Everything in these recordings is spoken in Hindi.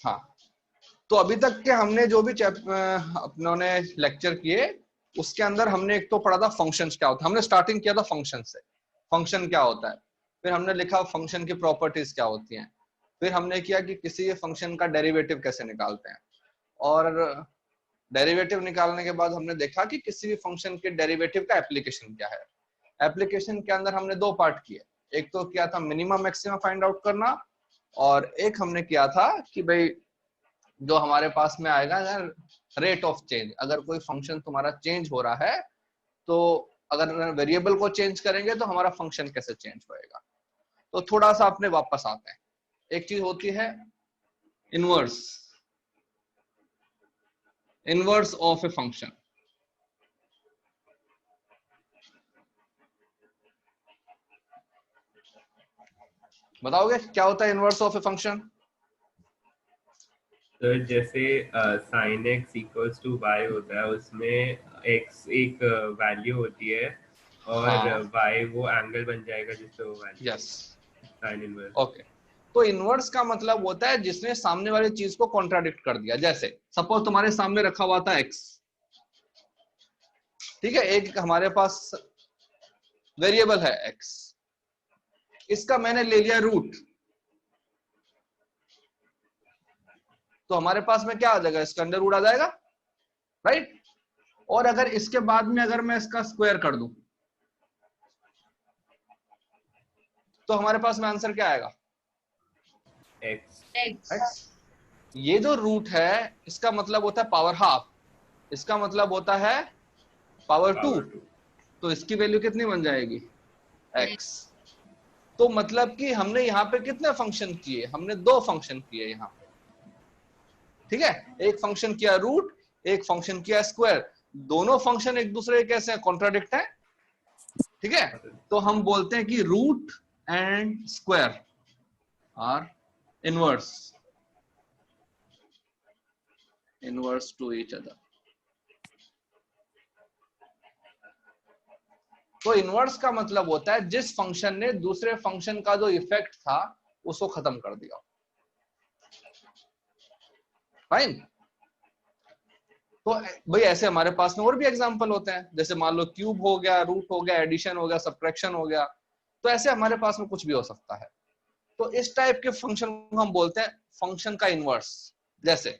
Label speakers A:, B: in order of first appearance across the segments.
A: हाँ, तो अभी तक के हमने जो भी अपनों ने लेक्चर किए उसके अंदर हमने एक तो पढ़ा था फंक्शंस क्या होता है, हमने स्टार्टिंग किया था फंक्शन से, फंक्शन क्या होता है, फिर हमने लिखा फंक्शन की प्रॉपर्टीज क्या होती हैं, फिर हमने किया कि किसी फंक्शन का डेरिवेटिव कैसे निकालते हैं, और डेरिवेटिव निकालने के बाद हमने देखा कि किसी भी फंक्शन के डेरिवेटिव का एप्लीकेशन क्या है। एप्लीकेशन के अंदर हमने दो पार्ट किए, एक तो किया था मिनिमम मैक्सिमम फाइंड आउट करना, और एक हमने किया था कि भाई जो हमारे पास में आएगा अगर रेट ऑफ चेंज, अगर कोई फंक्शन तुम्हारा चेंज हो रहा है तो अगर वेरिएबल को चेंज करेंगे तो हमारा फंक्शन कैसे चेंज होएगा। तो थोड़ा सा अपने वापस आते हैं, एक चीज होती है inverse, inverse of a function. बताओगे क्या होता है इनवर्स ऑफ ए फंक्शन?
B: तो जैसे sin x equals to y होता है, उसमें x एक वैल्यू होती है और
A: हाँ,
B: y वो एंगल बन जाएगा जिससे वो value
A: yes,
B: sin inverse.
A: Okay. तो इनवर्स का मतलब होता है जिसने सामने वाली चीज को कॉन्ट्राडिक्ट कर दिया। जैसे सपोज तुम्हारे सामने रखा हुआ था x, ठीक है, एक हमारे पास वेरिएबल है x, इसका मैंने ले लिया रूट, तो हमारे पास में क्या आ जाएगा, इसका अंडर रूट आ जाएगा, राइट। और अगर इसके बाद में अगर मैं इसका स्क्वायर कर दूं तो हमारे पास में आंसर क्या आएगा,
B: x।
A: ये जो रूट है इसका मतलब होता है पावर हाफ, इसका मतलब होता है पावर 2, तो इसकी वैल्यू कितनी बन जाएगी, x। तो मतलब कि हमने यहाँ पे कितने फंक्शन किए, हमने दो फंक्शन किए यहाँ पे, ठीक है, एक फंक्शन किया रूट, एक फंक्शन किया स्क्वायर, दोनों फंक्शन एक दूसरे के कैसे कॉन्ट्राडिक्ट है, ठीक है। तो हम बोलते हैं कि root and square are inverse, inverse to each other. तो इनवर्स का मतलब होता है जिस फंक्शन ने दूसरे फंक्शन का जो इफेक्ट था उसको खत्म कर दिया, फाइन। तो भाई ऐसे हमारे पास में और भी एग्जांपल होते हैं, जैसे मान लो क्यूब हो गया, रूट हो गया, एडिशन हो गया, सब्ट्रैक्शन हो गया, तो ऐसे हमारे पास में कुछ भी हो सकता है। तो इस टाइप के फंक्शन को हम बोलते हैं फंक्शन का इनवर्स। जैसे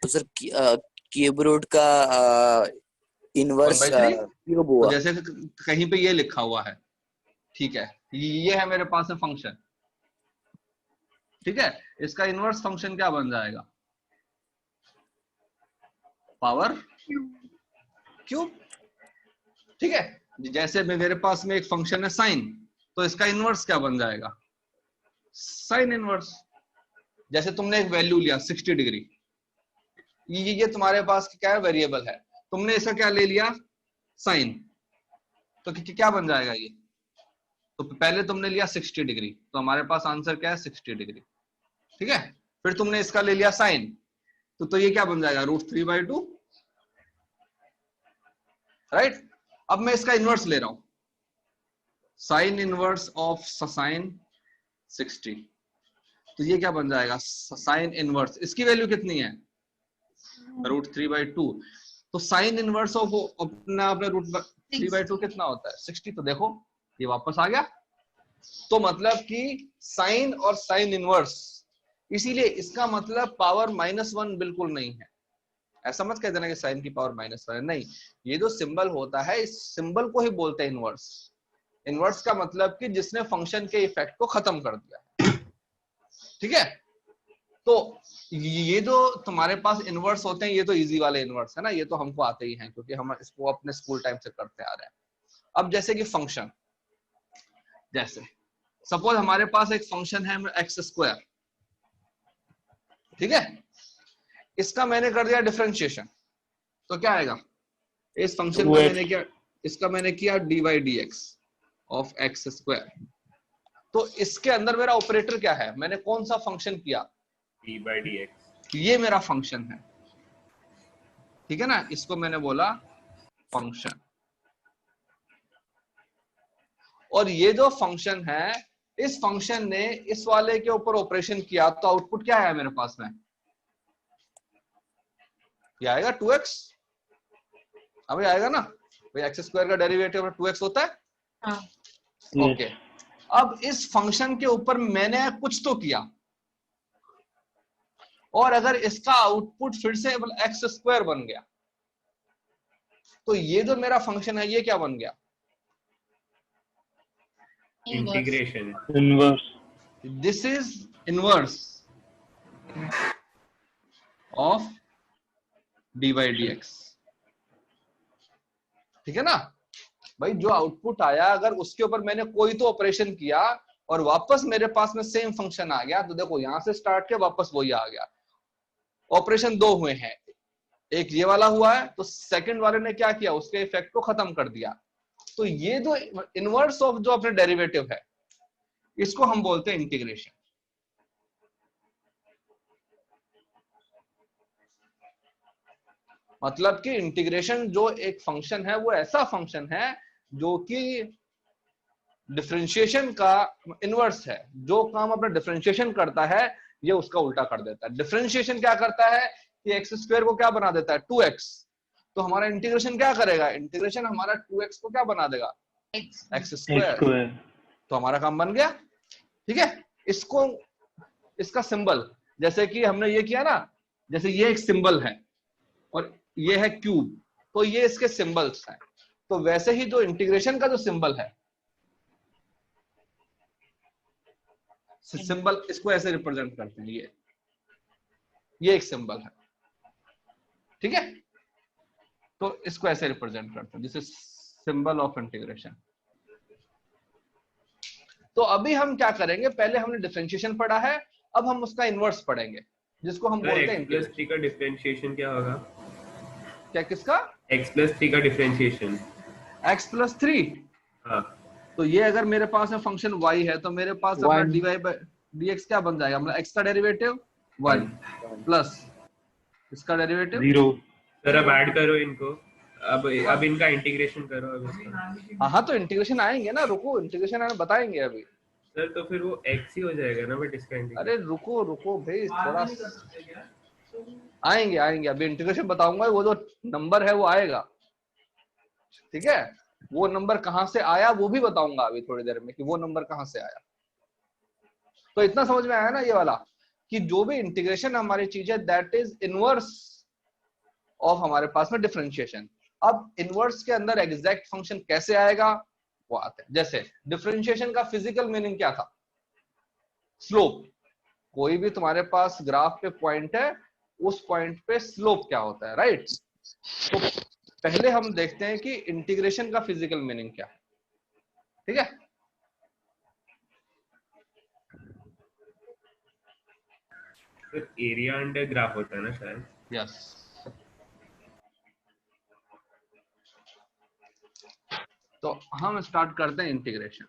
C: तो सर क्यूब रूट का इनवर्स
A: 1/3,
C: क्यूब
A: तो
C: हुआ।
A: जैसे कहीं पे ये लिखा हुआ है, ठीक है, ये है मेरे पास में फंक्शन, ठीक है, इसका इनवर्स फंक्शन क्या बन जाएगा, पावर क्यूब, ठीक है। जैसे मेरे पास में एक फंक्शन है साइन, तो इसका इनवर्स क्या बन जाएगा, साइन इनवर्स। जैसे तुमने एक वैल्यू लिया 60 डिग्री, ये तुम्हारे पास क्या है, वेरिएबल है, तुमने इसका क्या ले लिया, साइन, तो क्या बन जाएगा ये, तो पहले तुमने लिया 60 डिग्री, तो हमारे पास आंसर क्या है 60 डिग्री, ठीक है। फिर तुमने इसका ले लिया साइन, तो ये क्या बन जाएगा, √3/2, राइट। अब मैं इसका इनवर्स ले रहा हूं, साइन इनवर्स ऑफ साइन 60, तो ये क्या बन जाएगा, साइन इनवर्स, इसकी वैल्यू कितनी है, √3/2, तो साइन इनवर्स ऑफ अपना अपने √3/2 कितना होता है, 60, तो देखो ये वापस आ गया। तो मतलब कि साइन और साइन इनवर्स, इसीलिए इसका मतलब पावर -1 बिल्कुल नहीं है, ऐसा मत कह देना कि साइन की पावर -1 है, नहीं, ये जो सिंबल होता है इस सिंबल को ही बोलते हैं इनवर्स। इनवर्स का मतलब कि जिसने फंक्शन के इफेक्ट को खत्म कर दिया, ठीक है। तो ये जो तुम्हारे पास इनवर्स होते हैं ये तो इजी वाले इनवर्स है ना, ये तो हमको आते ही हैं क्योंकि हम इसको अपने स्कूल टाइम से करते आ रहे हैं। अब जैसे कि फंक्शन, जैसे सपोज हमारे पास एक फंक्शन है x², ठीक है, इसका मैंने कर दिया डिफरेंशिएशन, तो क्या आएगा, इस फंक्शन का मैंने किया, इसका मैंने किया dy/dx ऑफ x², तो इसके अंदर मेरा ऑपरेटर क्या है, मैंने कौन सा फंक्शन किया,
B: d/dx,
A: ये मेरा फंक्शन है, ठीक है ना, इसको मैंने बोला फंक्शन। और ये जो फंक्शन है इस फंक्शन ने इस वाले के ऊपर ऑपरेशन किया तो आउटपुट क्या है मेरे पास में, ये आएगा 2x। अभी आएगा ना भाई, एक्स स्क्वायर का डेरिवेटिव 2x होता है।
D: हाँ।
A: ओके, अब इस फंक्शन के ऊपर मैंने कुछ तो किया, और अगर इसका आउटपुट फिर से एक्स स्क्वायर बन गया, तो ये जो मेरा फंक्शन है ये क्या बन गया,
B: integration,
E: inverse.
A: This is inverse of D by D x. ठीक है ना भाई, जो आउटपुट आया अगर उसके ऊपर मैंने कोई तो ऑपरेशन किया और वापस मेरे पास में सेम फंक्शन आ गया, तो देखो यहां से स्टार्ट किया वापस वही आ गया। ऑपरेशन दो हुए हैं, एक ये वाला हुआ है तो सेकंड वाले ने क्या किया, उसके इफेक्ट को खत्म कर दिया। तो ये जो इनवर्स ऑफ जो अपने डेरिवेटिव है इसको हम बोलते हैं इंटीग्रेशन। मतलब कि इंटीग्रेशन जो एक फंक्शन है वो ऐसा फंक्शन है जो कि डिफरेंशिएशन का इनवर्स है। जो काम अपना डिफरेंशिएशन करता है ये उसका उल्टा कर देता है। डिफरेंशिएशन क्या करता है कि एक्स स्क्वायर को क्या बना देता है 2x, तो हमारा इंटीग्रेशन क्या करेगा, इंटीग्रेशन हमारा 2x को क्या बना देगा एक्स स्क्वायर। तो हमारा काम बन गया। ठीक है, इसको इसका सिंबल जैसे कि हमने ये किया ना, जैसे ये एक सिंबल है और ये है क्यूब, तो ये इसके सिंबल्स हैं। तो वैसे ही जो इंटीग्रेशन का जो सिंबल है, सिंबल इसको ऐसे रिप्रेजेंट करते हैं, ये एक सिंबल है। ठीक है, तो इसको ऐसे रिप्रेजेंट करते हैं, this is symbol of integration. तो अभी हम क्या करेंगे, पहले हमने डिफरेंशिएशन पढ़ा है, अब हम उसका इनवर्स पढ़ेंगे जिसको हम बोलते हैं
B: x + 3 का डिफरेंशिएशन क्या होगा।
A: क्या, किसका
B: x + 3 का डिफरेंशिएशन,
A: x + 3।
B: हाँ,
A: तो ये अगर मेरे पास में फंक्शन y है तो मेरे पास अपना dy/dx क्या बन जाएगा, मतलब x का डेरिवेटिव 1 प्लस इसका डेरिवेटिव
E: 0।
B: सर अब ऐड करो इनको, अब इनका इंटीग्रेशन करो अब इसका।
A: हाँ तो इंटीग्रेशन आएंगे ना, रुको इंटीग्रेशन आने बताएंगे अभी।
B: सर तो फिर वो x ही हो जाएगा ना बट इसका इंटीग्रेशन।
A: अरे रुको भाई, थोड़ा आएंगे अभी इंटीग्रेशन बताऊंगा, वो जो नंबर है वो आएगा। ठीक है, वो नंबर कहां से आया वो भी बताऊंगा अभी थोड़ी देर में कि वो नंबर कहां से आया। तो इतना समझ में आया ना ये वाला, कि जो भी इंटीग्रेशन हमारी चीज है दैट इज इनवर्स ऑफ हमारे पास में डिफरेंशिएशन। अब इनवर्स के अंदर एग्जैक्ट फंक्शन कैसे आएगा वो आते हैं। जैसे डिफरेंशिएशन का फिजिकल मीनिंग क्या था, स्लोप। कोई भी तुम्हारे पास ग्राफ पे पॉइंट है, उस पॉइंट पे स्लोप क्या होता है, राइट। तो पहले हम देखते हैं कि इंटीग्रेशन का फिजिकल मीनिंग क्या है। ठीक है,
B: सर एरिया अंडर ग्राफ होता है ना शायद।
A: यस। तो हम स्टार्ट करते हैं इंटीग्रेशन।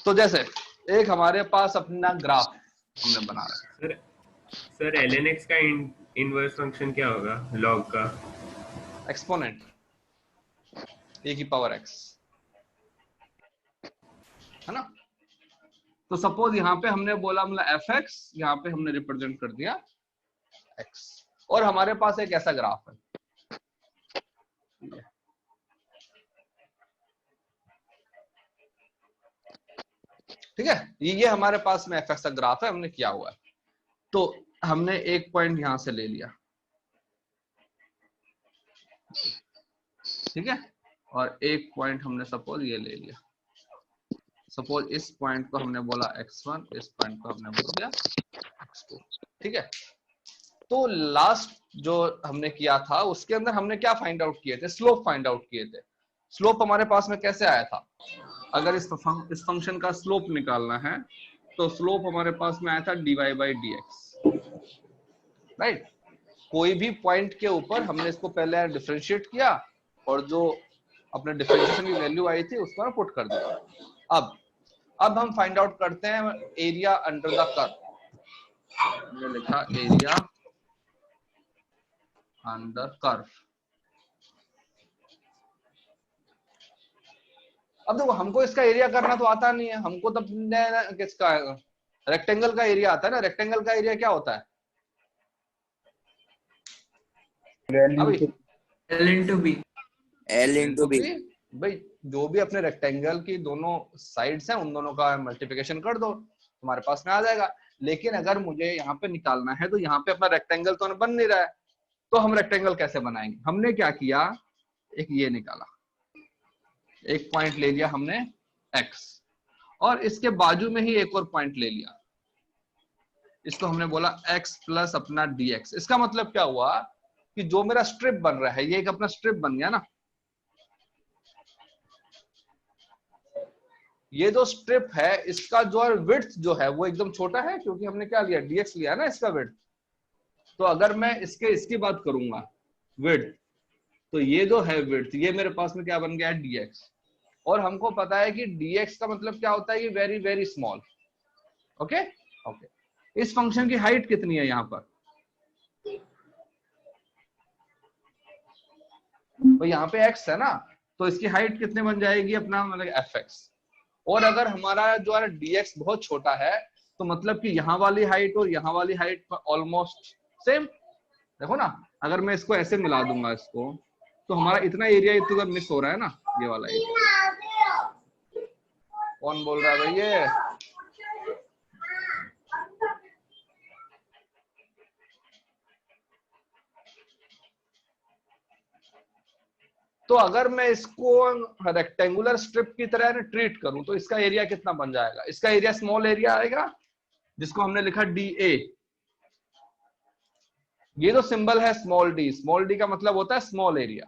A: तो जैसे एक हमारे पास अपना ग्राफ हमने बना रखा है।
B: सर ln x का इनवर्स फंक्शन क्या होगा log का,
A: एक्सपोनेंट e की पावर x, है ना। तो सपोज यहाँ पे हमने बोला मतलब fx, यहाँ पे हमने रिप्रेजेंट कर दिया x, और हमारे पास एक ऐसा ग्राफ है। ठीक है, ये हमारे पास में fx का ग्राफ है, हमने किया हुआ है। तो हमने एक पॉइंट यहां से ले लिया, ठीक है, और एक पॉइंट हमने सपोज ये ले लिया। सपोज इस पॉइंट को हमने बोला x1, इस पॉइंट को हमने बोल दिया x2। ठीक है, तो लास्ट जो हमने किया था उसके अंदर हमने क्या फाइंड आउट किए थे, स्लोप फाइंड आउट किए थे। स्लोप हमारे पास में कैसे आया था, अगर इस फंक्शन का स्लोप निकालना है तो स्लोप हमारे पास में आया था dy/dx, राइट। कोई भी पॉइंट के ऊपर हमने इसको पहले डिफरेंशिएट किया और जो अपने डिफरेंशिएशन की वैल्यू आई थी उसको ना पुट कर दिया। अब हम फाइंड आउट करते हैं एरिया अंडर द कर्व। मैंने लिखा एरिया अंडर कर्व। अब देखो हमको इसका एरिया करना तो आता नहीं है, हमको तो किसका रेक्टेंगल का एरिया आता है ना। रेक्टेंगल का एरिया क्या होता है अभी?
D: L into B.
C: L into B.
A: भाई जो भी अपने रेक्टेंगल की दोनों साइड्स हैं उन दोनों का मल्टीप्लिकेशन कर दो, तुम्हारे पास में आ जाएगा। लेकिन अगर मुझे यहाँ पे निकालना है तो यहाँ पे अपना रेक्टेंगल तो बन नहीं रहा है, तो हम रेक्टेंगल कैसे बनाएंगे? हमने क्या किया, एक ये निकाला, एक पॉइंट ले लिया हमने x, और इसके बाजू में ही एक और पॉइंट ले लिया, इसको हमने बोला x प्लस अपना dx। इसका मतलब क्या हुआ कि जो मेरा स्ट्रिप बन रहा है, ये एक अपना स्ट्रिप बन गया ना। ये जो स्ट्रिप है इसका जो है विड्थ जो है वो एकदम छोटा है, क्योंकि हमने क्या लिया, dx लिया ना इसका विड्थ। तो अगर मैं इसकी बात करूंगा विड्थ, तो ये जो है विड्थ, ये मेरे पास में क्या बन गया है, dx। और हमको पता है कि dx का मतलब क्या होता है, ये very very small. Okay okay. इस फंक्शन की हाइट कितनी है यहाँ पर? तो यहाँ पे x है ना, तो इसकी हाइट कितने बन जाएगी अपना, मतलब fx। और अगर हमारा जो है dx बहुत छोटा है, तो मतलब कि यहाँ वाली हाइट और यहाँ वाली हाइट ऑलमोस्ट सेम। देखो ना, अगर मैं इसको ऐसे मिला दूंगा इसको, तो हमारा इतना एरिया इतना मिस हो रहा है ना, ये वाला एरिया। कौन बोल रहा है भाई ये? तो अगर मैं इसको रेक्टेंगुलर स्ट्रिप की तरह ट्रीट करूं तो इसका एरिया कितना बन जाएगा? इसका एरिया स्मॉल एरिया आएगा, जिसको हमने लिखा dA। ये जो सिंबल है स्मॉल डी का मतलब होता है स्मॉल एरिया।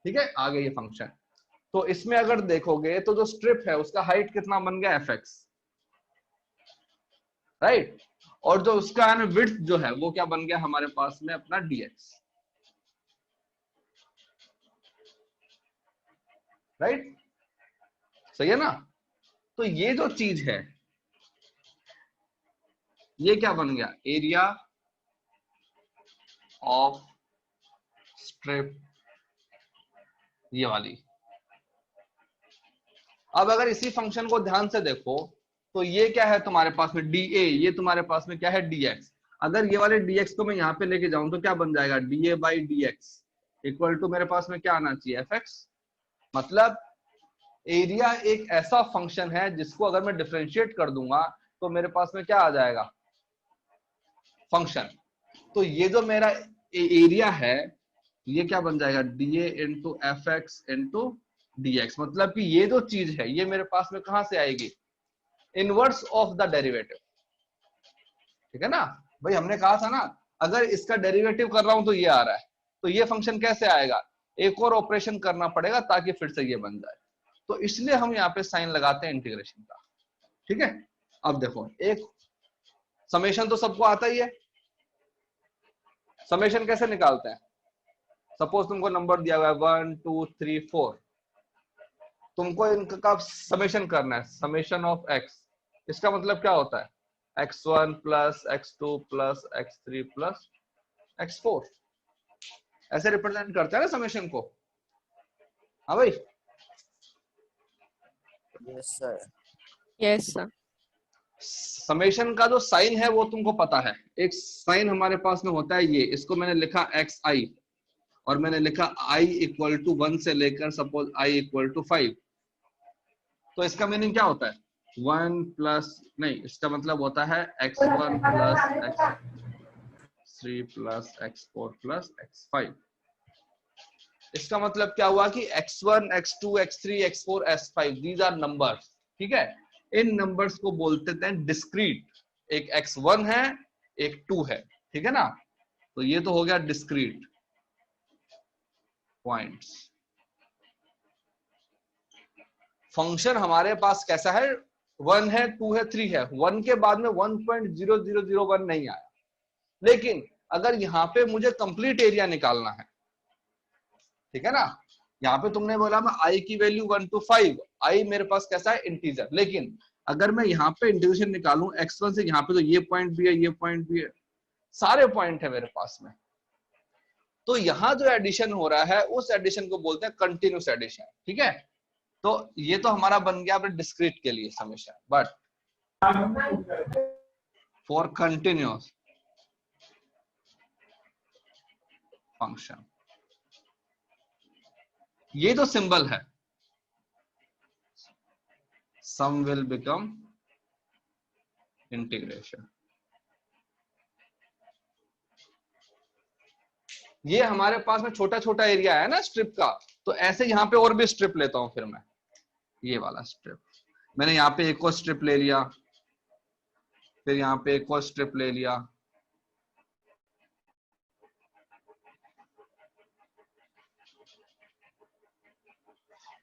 A: ठीक है, आगे ये फंक्शन। तो इसमें अगर देखोगे तो जो स्ट्रिप है उसका हाइट कितना बन गया, fx, राइट। और जो उसका विड्थ जो है वो क्या बन गया हमारे पास में, अपना dx, राइट। सही है ना। तो ये जो चीज है ये क्या बन गया, एरिया ऑफ स्ट्रिप, ये वाली। अब अगर इसी फंक्शन को ध्यान से देखो तो ये क्या है तुम्हारे पास में, dA, ये तुम्हारे पास में क्या है, dx। अगर ये वाले dx को मैं यहाँ पे लेके जाऊं तो क्या बन जाएगा, dA by dx equal to मेरे पास में क्या आना चाहिए, fx। मतलब एरिया एक ऐसा फंक्शन है जिसको अगर मैं डिफरेंशिएट कर दूंगा तो मेरे पास में क्या आ जाएगा, फंक्शन। तो ये जो मेरा एरिया है ये क्या बन जाएगा, dA into fx into dx। मतलब कि ये जो चीज है ये मेरे पास में कहां से आएगी, इनवर्स ऑफ द डेरिवेटिव। ठीक है ना भाई, हमने कहा था ना अगर इसका डेरिवेटिव कर रहा हूं तो ये आ रहा है, तो ये फंक्शन कैसे आएगा, एक और ऑपरेशन करना पड़ेगा ताकि फिर से ये बन जाए। तो इसलिए हम यहाँ पे साइन लगाते हैं इंटीग्रेशन का। ठीक है, अब देखो एक समेशन तो सबको आता ही है। समेशन कैसे निकालते हैं, सपोज तुमको नंबर दिया हुआ है 1 2 3 4, तुमको इनका समेशन करना है, समेशन ऑफ x। इसका मतलब क्या होता है, x1 plus x2 plus x3 plus x4। ऐसे रिप्रेजेंट करते हैं ना समेशन को। हाँ भाई,
C: Yes sir.
E: Yes sir.
A: Summation का जो साइन है वो तुमको पता है, एक साइन हमारे पास में होता है ये, इसको मैंने लिखा xi और मैंने लिखा i इक्वल टू 1 से लेकर सपोज i इक्वल टू 5। तो इसका मीनिंग क्या होता है, 1 प्लस नहीं, इसका मतलब होता है x1 plus x3 plus x4 plus x5। इसका मतलब क्या हुआ कि x1 x2 x3 x4 x5 these are numbers. ठीक है, इन नंबर्स को बोलते हैं डिस्क्रीट। एक x1 है एक 2 है, ठीक है ना। तो ये तो हो गया डिस्क्रीट पॉइंट्स। फंक्शन हमारे पास कैसा है, 1 है 2 है 3 है, 1 के बाद में 1.0001 नहीं आया। लेकिन अगर यहाँ पे मुझे कंप्लीट एरिया निकालना है, ठीक है ना, यहाँ पे तुमने बोला मैं i की वैल्यू 1 to 5, i मेरे पास कैसा है, इंटीजर। लेकिन अगर मैं यहाँ पे इंटीग्रेशन निकालूं x1 से यहाँ पे, तो ये पॉइंट भी है ये पॉइंट भी है, सारे पॉइंट है मेरे पास में। तो यहाँ जो एडिशन हो रहा है उस एडिशन को बोलते हैं कंटिन्यूस एडिशन। ठीक है, तो ये तो हमारा बन गया अपने डिस्क्रीट के लिए summation, but for continuous function ये तो सिंबल है, सम विल बिकम इंटीग्रेशन। ये हमारे पास में छोटा छोटा एरिया है ना स्ट्रिप का, तो ऐसे यहाँ पे और भी स्ट्रिप लेता हूं फिर मैं, ये वाला स्ट्रिप मैंने यहाँ पे एक और स्ट्रिप ले लिया, फिर यहाँ पे एक और स्ट्रिप ले लिया,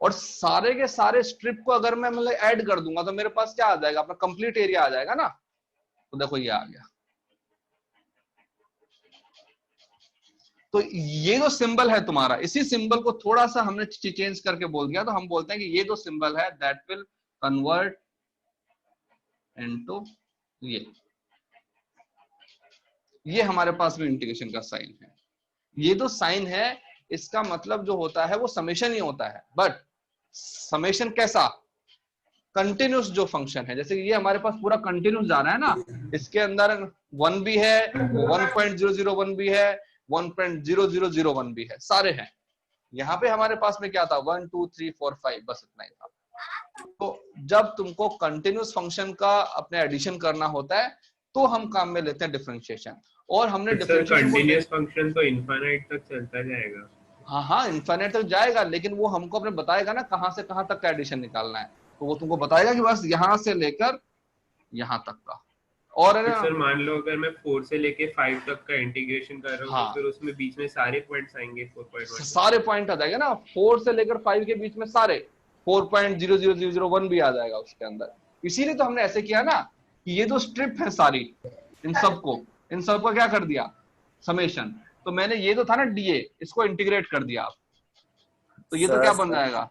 A: और सारे के सारे स्ट्रिप को अगर मैं मतलब ऐड कर दूंगा तो मेरे पास क्या आ जाएगा, अपना कंप्लीट एरिया आ जाएगा ना। तो देखो ये आ गया। तो ये जो सिंबल है तुम्हारा, इसी सिंबल को थोड़ा सा हमने चेंज करके बोल दिया, तो हम बोलते हैं कि ये जो सिंबल है दैट विल कन्वर्ट इनटू ये हमारे पास में इंटीग्रेशन का साइन है। ये जो साइन है इसका मतलब जो होता है वो समेशन ही होता है, बट समेशन कैसा, कंटिन्यूस जो फंक्शन है, जैसे ये हमारे पास पूरा कंटिन्यूस जा रहा है ना, इसके अंदर 1 भी है, 1.001 भी है, 1.0001 भी है, सारे हैं। यहाँ पे हमारे पास में क्या था 1 2 3 4 5, बस इतना ही था। तो जब तुमको कंटिन्यूस फंक्शन का अपने एडिशन करना होता है तो हम काम में लेते हैं डिफरेंशिएशन, और हमने डिफरेंशिएशन
B: कंटीन्यूअस फंक्शन तो इनफाइनाइट तक चलता जाएगा।
A: हाँ हाँ इनफाइनाइट तक जाएगा, लेकिन वो हमको अपने बताएगा ना कहां से कहां तक का एडिशन निकालना है, तो वो तुमको बताएगा कि बस यहां से लेकर यहां तक का। और है ना
B: सर मान लो अगर मैं 4 से लेके 5 तक का इंटीग्रेशन कर रहा हूँ,
A: हाँ
B: तो फिर उसमें बीच में सारे पॉइंट्स आएंगे 4.1
A: सारे पॉइंट आ जाएगा ना, 4 से लेकर 5 के बीच में सारे 4.00001 भी आ जाएगा उसके अंदर। इसीलिए तो हमने ऐसे किया ना कि ये जो स्ट्रिप है सारी, इन सबको क्या कर दिया समेशन। तो मैंने ये जो था ना डीए, इसको इंटीग्रेट कर दिया आप, तो ये तो क्या बन जाएगा,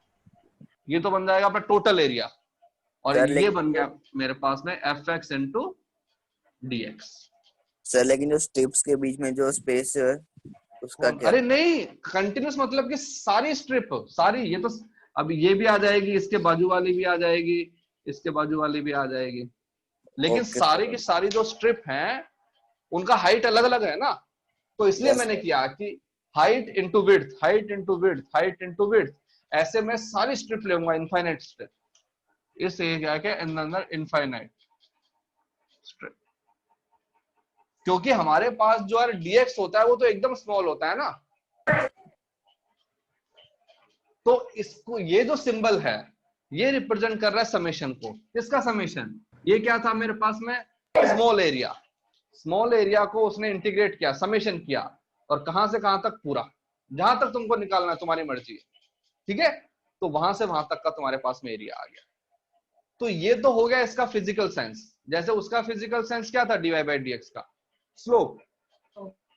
A: ये तो बन जाएगा अपना टोटल एरिया, और
C: सर
A: ये बन गया मेरे पास में F x into D x.
C: Sir लेकिन जो स्ट्रिप्स के बीच में जो स्पेस है उसका क्या?
A: अरे नहीं, कंटिन्यूस मतलब कि सारी स्ट्रिप सारी, ये तो अब ये भी आ जाएगी, इसके बाजू वाली भी आ जाएगी, इसके बाजू वाली भी आ जाएगी, लेकिन
C: ओके
A: सारी की सारी जो स्ट्रिप हैं उनका हाइट अलग अलग है ना, तो इसलिए
C: यस
A: मैंने किया कि height into width, height into width, height into width, ऐसे मैं सारी स्ट्रिप लूंगा इनफाइनाइट स्ट्रिप, इस एरिया के अंदर इनफाइनाइट स्ट्रिप, क्योंकि हमारे पास जो है डीएक्स होता है वो तो एकदम स्मॉल होता है ना। तो इसको ये जो सिंबल है ये रिप्रेजेंट कर रहा है समेशन को, किसका समेशन, ये क्या था मेरे पास में स्मॉल एरिया, स्मॉल एरिया को उसने इंटीग्रेट किया, समेशन किया, और कहां से कहां तक, पूरा जहां तक तुमको निकालना है तुम्हारी मर्जी है, ठीक है, तो वहां से वहां तक का तुम्हारे पास में एरिया आ गया। तो ये तो हो गया इसका फिजिकल सेंस, जैसे उसका फिजिकल सेंस क्या था dy बाई dx का स्लोप,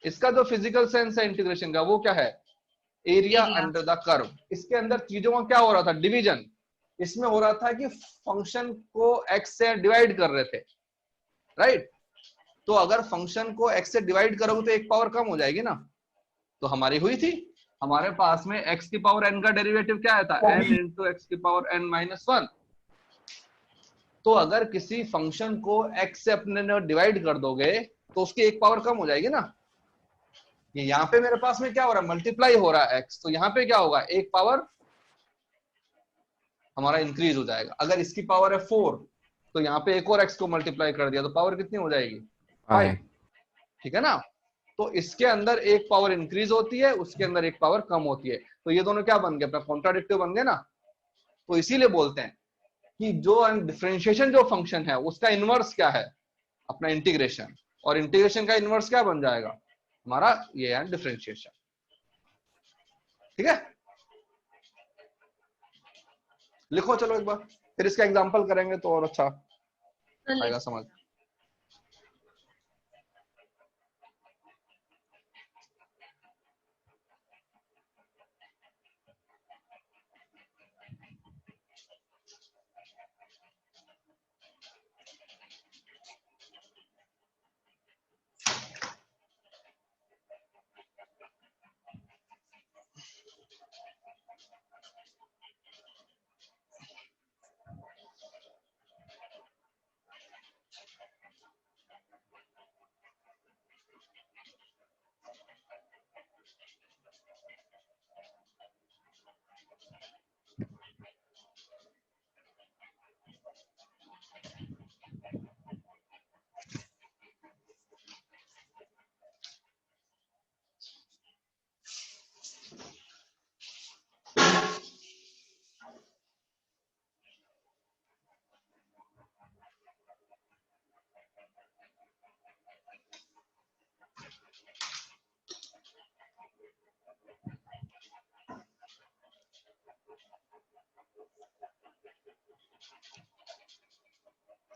A: इसका जो फिजिकल सेंस है इंटीग्रेशन का वो क्या है एरिया अंडर द कर्व। इसके अंदर चीजों का क्या हो रहा था डिवीजन, इसमें हो रहा था कि फंक्शन को x से डिवाइड कर रहे थे, राइट। तो अगर फंक्शन को x से डिवाइड करोगे तो एक पावर कम हो जाएगी ना, तो हमारी हुई थी, हमारे पास में x की पावर n का डेरिवेटिव क्या आया था n इंटू एक्स की पावर n माइनस 1। तो अगर किसी फंक्शन को x से अपने डिवाइड कर दोगे तो उसकी एक पावर कम हो जाएगी ना, ये यहाँ पे मेरे पास में क्या हो रहा है मल्टीप्लाई हो रहा है x, तो यहाँ पे क्या होगा एक पावर हमारा इंक्रीज हो जाएगा। अगर इसकी पावर है 4 तो यहाँ पे एक और x को मल्टीप्लाई कर दिया तो पावर कितनी हो जाएगी 5, ठीक है ना। तो इसके अंदर एक पावर इंक्रीज होती है, उसके अंदर एक पावर कम होती है, तो ये दोनों क्या बन गए अपना कॉन्ट्राडिक्टिव बन गए ना। तो इसीलिए बोलते हैं कि जो डिफरेंशिएशन जो फंक्शन है उसका इनवर्स क्या है अपना इंटीग्रेशन, और इंटीग्रेशन का इनवर्स क्या बन जाएगा हमारा ये है डिफरेंशिएशन, ठीक है। लिखो चलो एक बार, फिर इसका एग्जांपल करेंगे तो और अच्छा आएगा समझ।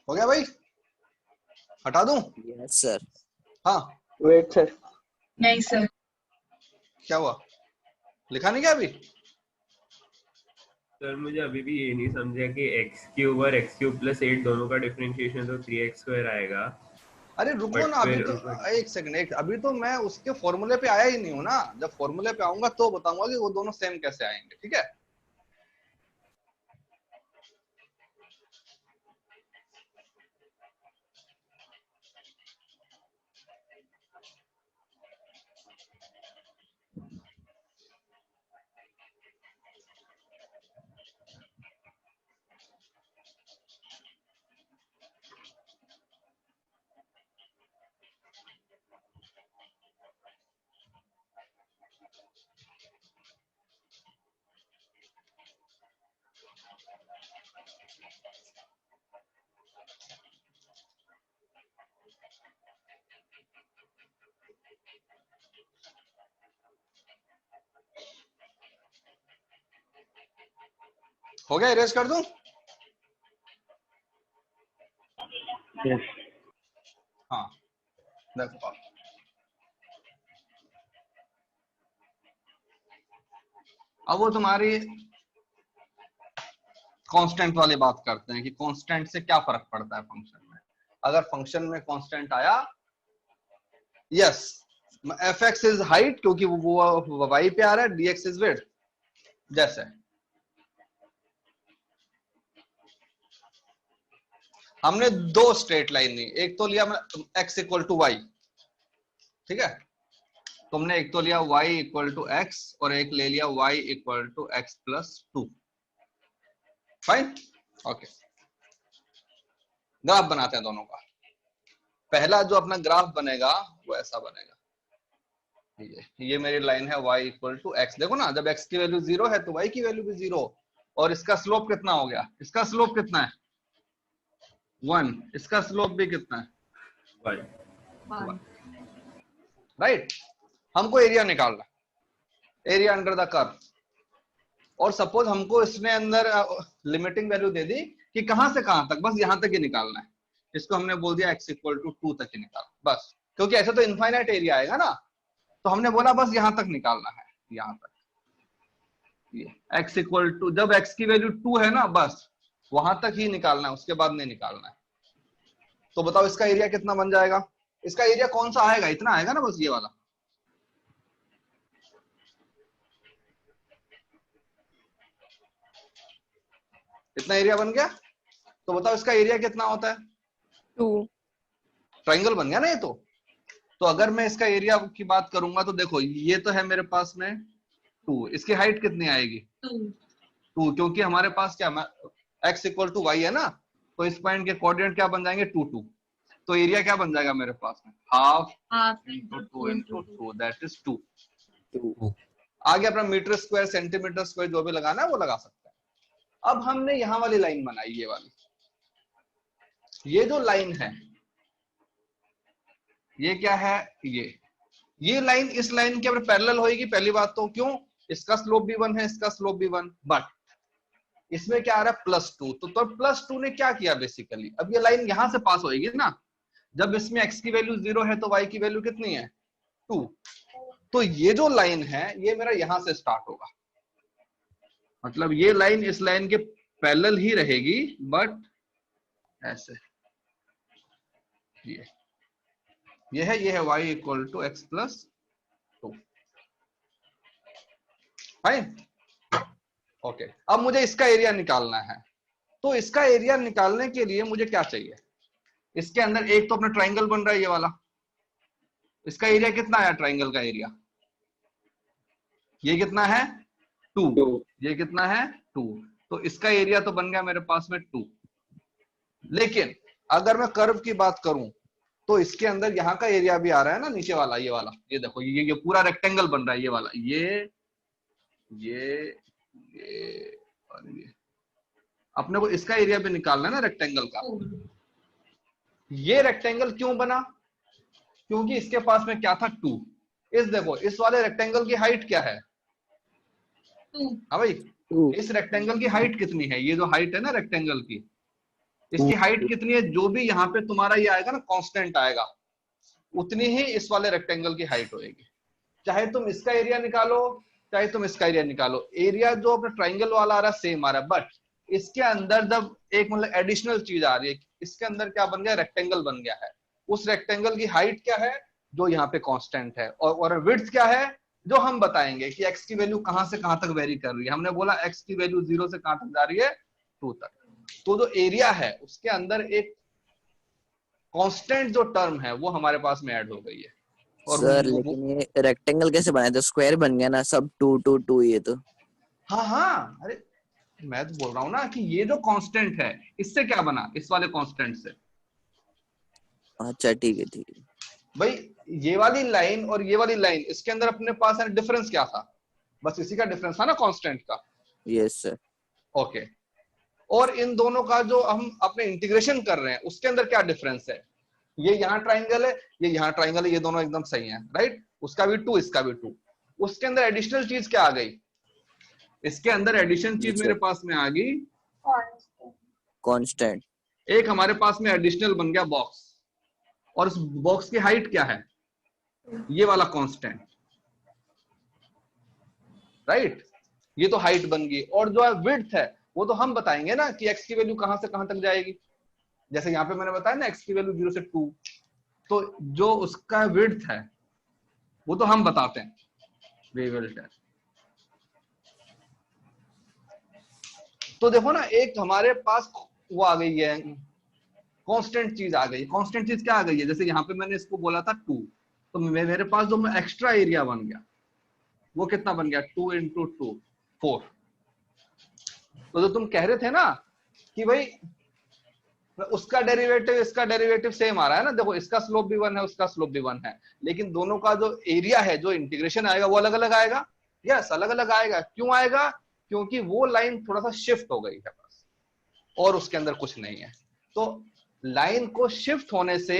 A: हो गया भाई, हटा दूं?
C: Yes sir.
A: हाँ
D: वेट सर,
E: नहीं सर,
A: क्या हुआ, लिखा नहीं क्या अभी?
B: सर मुझे अभी भी ये नहीं समझा कि एक्स क्यूब और एक्स क्यूब प्लस 8 दोनों का डिफरेंशिएशन तो 3x² आएगा।
A: अरे रुको
B: बट
A: ना, अभी
B: फिर
A: तो एक सेकंड, अभी तो मैं उसके फॉर्मूले पे आया ही नहीं हूँ ना। जब फॉर्मूले पे आऊंगा तो बताऊंगा कि वो दोनों सेम कैसे आएंगे, ठीक है? हो गया, इरेज कर दूं?
D: यस
A: हाँ देखो, अब वो तुम्हारी कांस्टेंट वाली बात करते हैं कि कांस्टेंट से क्या फर्क पड़ता है फंक्शन में। अगर फंक्शन में कांस्टेंट आया, yes, F x is height क्योंकि वो वाई पे आ रहा है, dx इज विड्थ। जैसे हमने दो स्ट्रेट लाइन ली, एक तो लिया x इक्वल टू वाई, ठीक है? तुमने एक तो लिया y इक्वल टू एक्स और एक ले लिया y equal to X plus 2। Fine, okay. Graph बनाते हैं दोनों का। पहला जो अपना ग्राफ बनेगा वो ऐसा बनेगा, ये मेरी लाइन है y इक्वल टू एक्स। देखो ना, जब x की वैल्यू 0 है तो y की वैल्यू भी 0, और इसका स्लोप कितना हो गया? इसका स्लोप कितना है? 1। इसका स्लोप भी कितना है? 1। राइट। हमको एरिया निकालना, एरिया अंडर द कर्व। और सपोज हमको इसने अंदर लिमिटिंग वैल्यू दे दी कि कहां से कहां तक, बस यहां तक ही निकालना है। इसको हमने बोल दिया x इक्वल टू 2 तक ही निकालना, बस, क्योंकि ऐसे तो इनफाइनाइट एरिया आएगा ना, तो हमने बोला बस यहां तक निकालना है, यहां तक। ये x इक्वल टू, जब x की वैल्यू 2 है ना, बस वहां तक ही निकालना है, उसके बाद नहीं निकालना है। तो बताओ इसका एरिया कितना बन जाएगा? इसका एरिया कौन सा आएगा? इतना आएगा ना, बस ये वाला। इतना एरिया बन गया। तो बताओ इसका एरिया कितना होता है?
E: 2।
A: ट्राइंगल बन गया ना ये तो अगर मैं इसका एरिया की बात करूंगा तो देखो, ये तो है मेरे पास में 2, इसकी हाइट कितनी आएगी? 2, क्योंकि हमारे पास क्या, x इक्वल टू वाई है ना, तो इस पॉइंट के कोऑर्डिनेट क्या बन जाएंगे? 2 2। तो एरिया क्या बन जाएगा मेरे पास में? Half into 2 into 2, that is 2। आगे अपना मीटर स्क्वायर, सेंटीमीटर स्क्वायर जो भी लगाना है वो लगा सकते हैं। अब हमने यहां वाली लाइन बनाई, ये वाली, ये जो लाइन है ये क्या है? ये लाइन इस लाइन के पैरेलल होगी पहली बात तो। क्यों? इसका स्लोप भी 1 है, इसका स्लोप भी 1, बट इसमें क्या आ रहा है? +2। तो +2 ने क्या किया बेसिकली, अब ये लाइन यहां से पास होगी ना, जब इसमें x की वैल्यू 0 है तो y की वैल्यू कितनी है? 2। तो ये जो लाइन है ये मेरा यहां से स्टार्ट होगा, मतलब ये लाइन इस लाइन के पैरेलल ही रहेगी, बट ऐसे। ये है y equal to X plus 2। Fine, okay. अब मुझे इसका एरिया निकालना है, तो इसका एरिया निकालने के लिए मुझे क्या चाहिए? इसके अंदर एक तो अपना ट्राइंगल बन रहा है ये वाला, इसका एरिया कितना आया? ट्राइंगल का एरिया ये कितना है? 2। ये कितना है? 2। तो इसका एरिया तो बन गया मेरे पास में 2। लेकिन अगर मैं कर्व की बात करूं तो इसके अंदर यहाँ का एरिया भी आ रहा है ना, नीचे वाला, ये वाला, ये देखो, ये पूरा रेक्टेंगल बन रहा है, ये वाला, ये और ये। अपने को इसका एरिया भी निकालना है ना रेक्टेंगल का। ये रेक्टेंगल क्यों बना? क्योंकि इसके पास में क्या था? 2। इस देखो, इस वाले रेक्टेंगल की हाइट क्या है?
E: 2।
A: हाँ भाई, इस रेक्टेंगल की हाइट कितनी है? ये जो हाइट है ना रेक्टेंगल की, इसकी हाइट कितनी है, जो भी यहाँ पे तुम्हारा ये आएगा ना कांस्टेंट आएगा, उतनी ही इस वाले रेक्टेंगल की हाइट होएगी। चाहे तुम इसका एरिया निकालो, चाहे तुम इसका एरिया निकालो, एरिया जो अपना ट्राइंगल वाला आ रहा है सेम आ रहा है, बट इसके अंदर जब एक मतलब एडिशनल चीज आ रही है, इसके अंदर क्या बन गया, रेक्टेंगल बन गया है। उस रेक्टेंगल की हाइट क्या है, जो यहाँ पे कांस्टेंट है, और विड्थ क्या है, जो हम बताएंगे कि x की वैल्यू कहां से कहां तक वेरी कर रही है। हमने बोला x की वैल्यू 0 से कहां तक जा रही है, 2 तक। तो जो एरिया है उसके अंदर एक कांस्टेंट जो टर्म है वो हमारे पास में ऐड हो गई है। और
C: सर लेकिन ये रेक्टेंगल कैसे बनाया, तो स्क्वायर बन गया ना, सब 2 2 2, ये तो।
A: हाँ हाँ, अरे मैं तो बोल रहा हूँ ना कि ये जो कांस्टेंट है इससे क्या बना, इस वाले कांस्टेंट से।
C: अच्छा ठीक है ठीक है।
A: भाई ये वाली लाइन और ये वाली लाइन, इसके अंदर अपने पास है डिफरेंस क्या था, बस इसी का डिफरेंस था ना कांस्टेंट का।
C: Yes sir.
A: ओके, और इन दोनों का जो हम अपने इंटीग्रेशन कर रहे हैं उसके अंदर क्या डिफरेंस है, ये यहाँ ट्राइंगल है, ये यहाँ ट्राइंगल है, ये दोनों एकदम सही है, राइट। उसका भी 2, इसका भी 2। उसके अंदर एडिशनल चीज क्या आ गई, इसके अंदर एडिशन चीज मेरे पास में आ गई
C: कांस्टेंट।
A: एक हमारे पास में एडिशनल बन गया बॉक्स, और उस बॉक्स की हाइट क्या है, ये वाला कांस्टेंट, राइट। ये तो हाइट बन गई, और जो है विड्थ है वो तो हम बताएंगे ना कि x की वैल्यू कहां से कहां तक जाएगी। जैसे यहाँ पे मैंने बताया ना x की वैल्यू 0 से 2, तो जो उसका विड्थ है वो तो हम बताते हैं, वी विल टेल। तो देखो ना, एक हमारे पास वो आ गई है, कांस्टेंट चीज आ गई। कांस्टेंट चीज क्या आ गई है, जैसे यहाँ पे मैंने इसको बोला था 2, तो मेरे पास जो एक्स्ट्रा एरिया बन गया वो कितना बन गया, 2 × 2 4। तो जो तुम कह रहे थे ना कि भाई उसका डेरिवेटिव इसका डेरिवेटिव सेम आ रहा है ना, देखो इसका स्लोप भी 1 है, उसका स्लोप भी 1 है, लेकिन दोनों का जो एरिया है, जो इंटीग्रेशन आएगा वो अलग अलग आएगा। यस, अलग अलग आएगा। क्यों आएगा, क्योंकि वो लाइन थोड़ा सा शिफ्ट हो गई है बस, और उसके अंदर कुछ नहीं है। तो लाइन को शिफ्ट होने से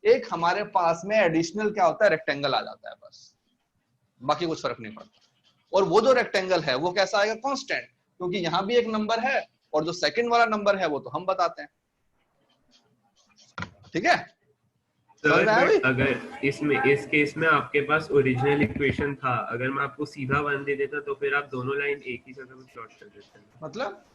A: एक हमारे पास में एडिशनल क्या होता है, रेक्टेंगल आ जाता है बस, बाकी कुछ फर्क नहीं पड़ता। और वो जो रेक्टेंगल है वो कैसा आएगा, कांस्टेंट, क्योंकि यहां भी एक नंबर है और जो सेकंड वाला नंबर है वो तो हम बताते हैं। ठीक है
B: सर, बट अगर इसमें इस केस में आपके पास ओरिजिनल इक्वेशन था, अगर मैं आपको सीधा 1 दे देता तो फिर आप दोनों लाइन एक ही जगह में प्लॉट कर देते।
A: मतलब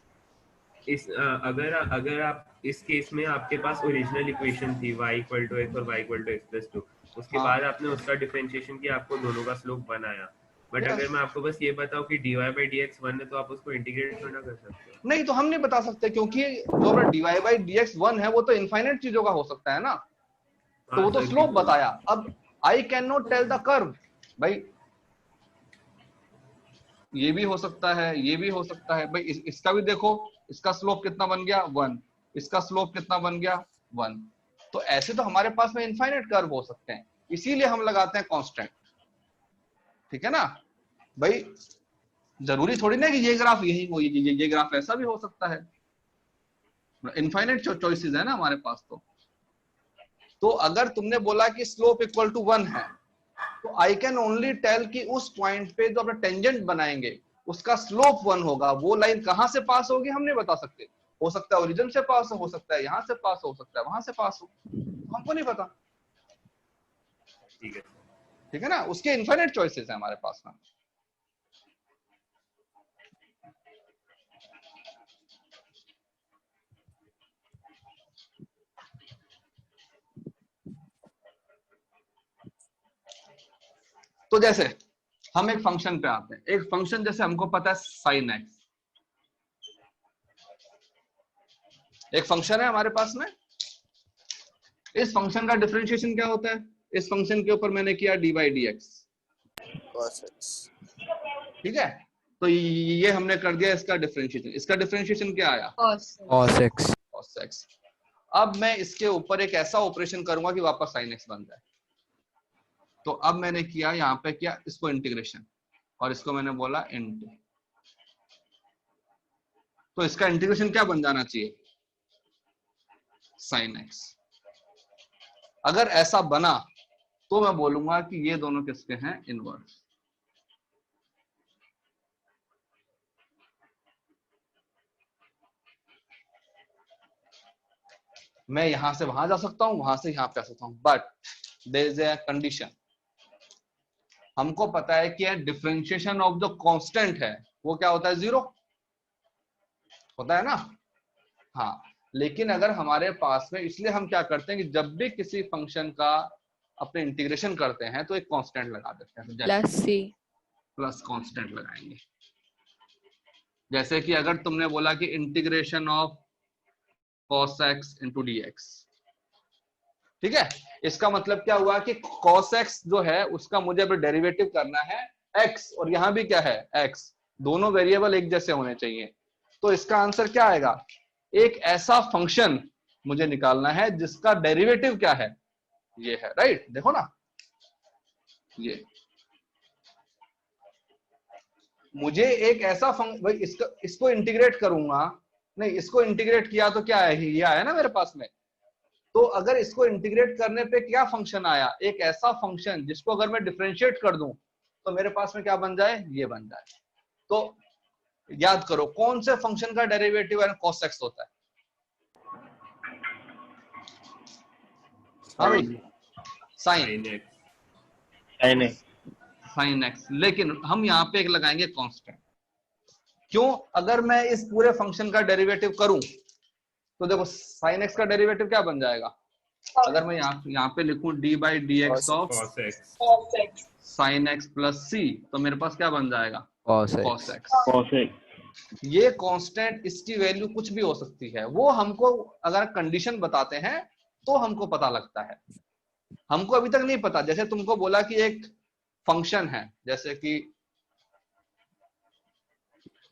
B: अगर आप इस केस में आपके पास ओरिजिनल इक्वेशन थी y = x और y = x + 2, उसके बाद आपने उसका डिफरेंशिएशन किया, आपको दोनों का स्लोप बनाया। बट अगर मैं आपको बस ये बताऊं कि dy/dx 1 है, तो आप उसको इंटीग्रेट थोड़ा कर सकते हो।
A: नहीं, तो हम नहीं बता सकते, क्योंकि जो अपना dy/dx 1 है वो तो इनफाइनाइट चीजों का हो सकता है ना, तो वो तो स्लोप बताया। अब I can not tell the curve, भाई ये भी हो सकता है, ये भी हो सकता है। भाई इसका भी देखो, इसका स्लोप कितना बन गया 1, इसका स्लोप कितना बन गया 1। तो ऐसे तो हमारे पास में इनफाइनाइट कर्व हो सकते हैं, इसीलिए हम लगाते हैं कांस्टेंट। ठीक है ना भाई, जरूरी थोड़ी ना कि ये ग्राफ यही हो, ये ग्राफ ऐसा भी हो सकता है। इनफाइनाइट चॉइसेस है ना हमारे पास। तो अगर तुमने बोला कि स्लोप इक्वल टू 1 है, तो आई कैन ओनली टेल कि उस पॉइंट पे जो अपना टेंजेंट बनाएंगे उसका स्लोप 1 होगा। वो लाइन कहां से पास होगी हम नहीं बता सकते, हो सकता है ओरिजिन से पास हो सकता है यहां से पास हो सकता है वहां से पास हो, हमको नहीं पता। ठीक है ना, उसके इनफाइनाइट चॉइसेस है हमारे पास में। तो जैसे हम एक फंक्शन पे आते हैं, एक फंक्शन जैसे हमको पता है sin x, एक फंक्शन है हमारे पास में। इस फंक्शन का डिफरेंशिएशन क्या होता है, इस फंक्शन के ऊपर मैंने किया dy/dx, ठीक है। तो ये हमने कर दिया इसका डिफरेंशिएशन। इसका डिफरेंशिएशन क्या आया,
F: cos x।
A: अब मैं इसके ऊपर एक ऐसा ऑपरेशन करूंगा कि वापस sin x बन जाए। तो अब मैंने किया यहाँ पे किया इसको इंटीग्रेशन, और इसको मैंने बोला इंट। तो इसका इंटीग्रेशन क्या बन जाना चाहिए, sin x। अगर ऐसा बना तो मैं बोलूंगा कि ये दोनों किसके हैं, इनवर्स। मैं यहां से वहां जा सकता हूं, वहां से यहां पे आ सकता हूं, but there is a condition. हमको पता है कि डिफरेंशिएशन ऑफ द कांस्टेंट है वो क्या होता है, 0 होता है ना। हाँ, लेकिन अगर हमारे पास में, इसलिए हम क्या करते हैं कि जब भी किसी फंक्शन का अपने इंटीग्रेशन करते हैं तो एक कांस्टेंट लगा देते हैं,
E: प्लस सी।
A: प्लस कांस्टेंट लगाएंगे। जैसे कि अगर तुमने बोला कि integration of cos x into dx, ठीक है, इसका मतलब क्या हुआ कि cos x जो है उसका मुझे अब डेरिवेटिव करना है x, और यहां भी क्या है x, दोनों वेरिएबल एक जैसे होने चाहिए। तो इसका आंसर क्या आएगा, एक ऐसा फंक्शन मुझे निकालना है जिसका डेरिवेटिव क्या है, ये है, राइट। देखो ना, ये मुझे एक ऐसा भाई इसको इंटीग्रेट करूंगा, नहीं इसको इंटीग्रेट किया तो क्या है, ये आया ना मेरे पास में। तो अगर इसको इंटीग्रेट करने पे क्या फंक्शन आया, एक ऐसा फंक्शन जिसको अगर मैं डिफरेंशिएट कर दूं तो मेरे पास में क्या बन जाए, ये बन जाए। तो याद करो कौन से फंक्शन का डेरिवेटिव है cos x होता है। हाँ भाई, साइन x, लेकिन हम यहाँ पे एक लगाएंगे कांस्टेंट। क्यों, अगर मैं इस पूरे फंक्शन का डेरिवेटिव करूं तो देखो sin x का डेरिवेटिव क्या बन जाएगा, अगर मैं यहाँ पे लिखूं d by D x of sin x plus c, तो मेरे पास क्या बन जाएगा,
F: cos x।
A: cos x। ये कांस्टेंट, इसकी वैल्यू कुछ भी हो सकती है, वो हमको अगर कंडीशन बताते हैं तो हमको पता लगता है। हमको अभी तक नहीं पता, जैसे तुमको बोला कि एक फंक्शन है, जैसे कि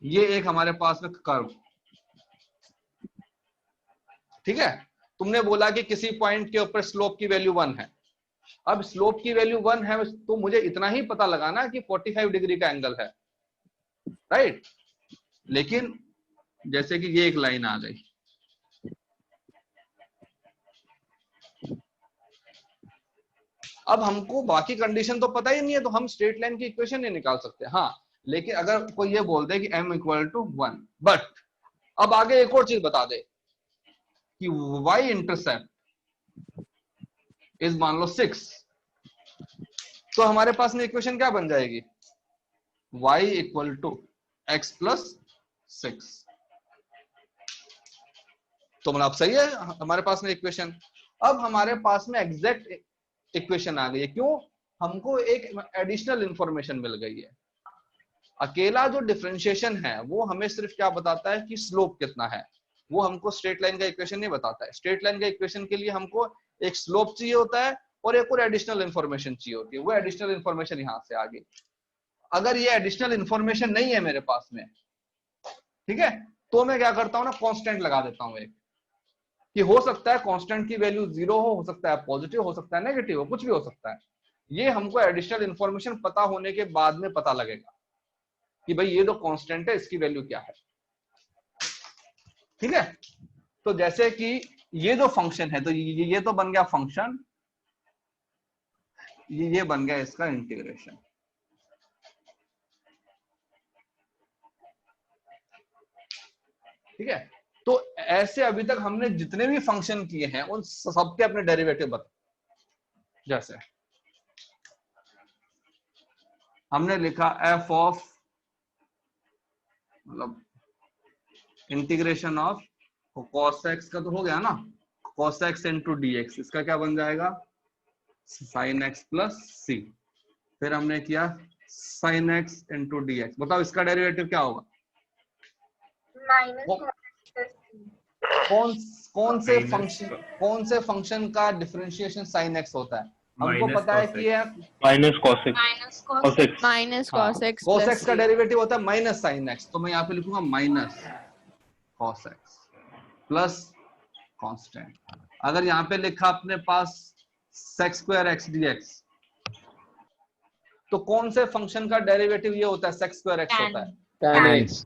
A: ये एक हमारे पास में कर्व, ठीक है, तुमने बोला कि किसी पॉइंट के ऊपर स्लोप की वैल्यू 1 है। अब स्लोप की वैल्यू 1 है तो मुझे इतना ही पता लगाना कि 45 डिग्री का एंगल है, राइट। लेकिन जैसे कि ये एक लाइन आ गई, अब हमको बाकी कंडीशन तो पता ही नहीं है, तो हम स्ट्रेट लाइन की इक्वेशन नहीं निकाल सकते। हाँ, लेकिन अगर कोई ये बोल दे कि m इक्वल टू 1, बट अब आगे एक और चीज बता दे कि y इंटरसेप्ट इज मान लो 6, तो हमारे पास में इक्वेशन क्या बन जाएगी, y equal to x plus 6। तो मतलब सही है, हमारे पास में इक्वेशन। अब हमारे पास में एग्जैक्ट इक्वेशन आ गई है, क्यों, हमको एक एडिशनल इंफॉर्मेशन मिल गई है। अकेला जो डिफरेंशिएशन है वो हमें सिर्फ क्या बताता है कि स्लोप कितना है, वो हमको स्ट्रेट लाइन का इक्वेशन नहीं बताता है। स्ट्रेट लाइन का इक्वेशन के लिए हमको एक स्लोप चाहिए होता है और एक और एडिशनल इंफॉर्मेशन चाहिए होती है, वो एडिशनल इंफॉर्मेशन यहां से आ गई। अगर ये एडिशनल इंफॉर्मेशन नहीं है मेरे पास में, ठीक है, तो मैं क्या करता हूं ना, कांस्टेंट लगा देता हूं एक, कि हो सकता है कांस्टेंट की वैल्यू 0 हो सकता है पॉजिटिव, हो सकता है नेगेटिव हो, कुछ भी हो सकता है। ये हमको एडिशनल इंफॉर्मेशन पता होने के बाद में पता लगेगा कि भाई ये जो कांस्टेंट है इसकी वैल्यू क्या है, ठीक है। तो जैसे कि ये जो फंक्शन है, तो ये तो बन गया फंक्शन, ये बन गया इसका इंटीग्रेशन, ठीक है। तो ऐसे अभी तक हमने जितने भी फंक्शन किए हैं उन सबके अपने डेरिवेटिव बता, जैसे हमने लिखा f ऑफ, मतलब इंटीग्रेशन ऑफ cos x का तो हो गया ना, cos x इंटू dx, इसका क्या बन जाएगा, sin x प्लस c। फिर हमने किया sin x इंटू dx, बताओ इसका डेरिवेटिव क्या होगा, कौन से फंक्शन का डिफरेंशिएशन sin x होता है, हमको पता है कि ये
D: minus cos x।
E: Minus cos x
A: cos x का डेरिवेटिव होता है माइनस sin x, तो मैं यहाँ पे लिखूंगा minus cos x plus constant. अगर यहाँ पे लिखा अपने पास sec स्क्वायर x dx, तो कौन से फंक्शन का डेरिवेटिव ये होता है, sec स्क्वायर x होता है,
D: tan x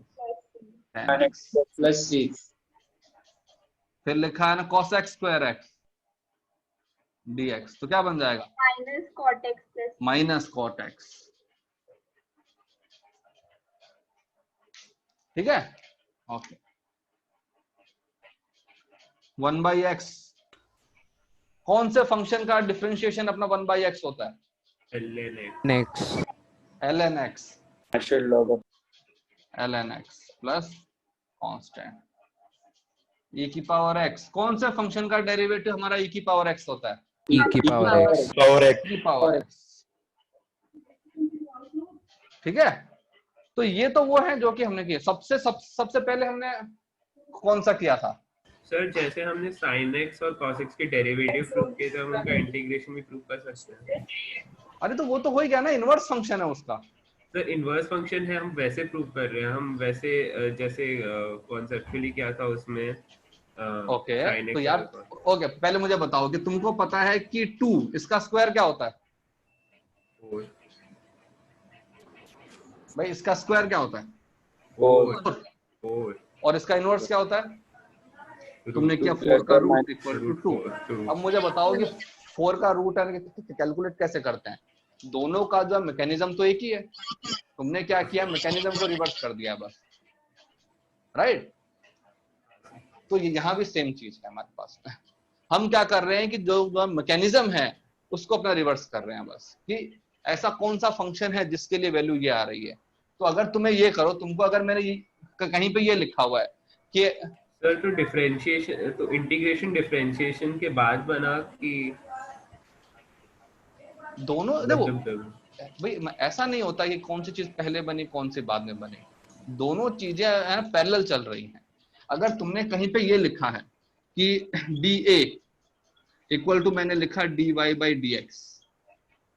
D: प्लस c।
A: फिर लिखा है ना cos x square x dx, तो क्या बन जाएगा, माइनस cot x, ठीक है। ओके, 1 बाई एक्स कौन से फंक्शन का डिफरेंशिएशन अपना 1/x होता है?
F: Next.
A: ln x
D: Natural log of
A: ln x plus constant e की पावर x। कौन से फंक्शन का डेरिवेटिव हमारा e की पावर x होता है?
F: E की power x.
D: power x.
A: e की पावर x। ठीक है, तो ये तो वो है जो कि हमने किया। सबसे पहले हमने कौन सा किया था?
B: सर जैसे हमने sin x और cos x के डेरिवेटिव प्रूव किए थे, हम उनका इंटीग्रेशन भी प्रूव कर सकते हैं।
A: अरे तो वो तो हो ही गया ना, इनवर्स फंक्शन है उसका।
B: सर इनवर्स फंक्शन है, हम वैसे प्रूव कर रहे हैं, हम वैसे जैसे कॉन्सेप्चुअली क्या था उसमें
A: ओके
B: sin
A: तो
B: x
A: यार
B: और cos
A: ओके, पहले मुझे बताओ कि तुमको पता है कि 2 इसका स्क्वायर क्या होता है?
B: four,
A: भाई इसका स्क्वायर क्या होता है?
B: 4
A: और इसका इनवर्स क्या होता है? तुमने किया 4 का रूट इक्वल टू 2। अब मुझे बताओ कि 4 का रूट कैलकुलेट कैसे करते हैं? दोनों का जो मैकेनिज्म तो एक ही है, तुमने क्या किया, मैकेनिज्म को रिवर्स कर दिया बस, राइट? तो यहाँ भी सेम चीज है हमारे पास। हम क्या कर रहे हैं कि जो मैकेनिज्म है उसको अपना रिवर्स कर रहे हैं बस, कि ऐसा कौन सा फंक्शन है जिसके लिए वैल्यू ये आ रही है। तो अगर तुम्हें ये करो, तुमको अगर मैंने कहीं पे ये लिखा हुआ है कि
B: सर तो डिफरेंशिएशन तो इंटीग्रेशन डिफरेंशिएशन के बाद बना कि
A: दोनों देखो भाई, ऐसा नहीं होता कि कौन सी चीज पहले बनी कौन सी बाद में बनी, दोनों चीजें है पैरेलल चल रही हैं। अगर तुमने कहीं पे ये लिखा है कि dA इक्वल टू, मैंने लिखा dy बाई dx,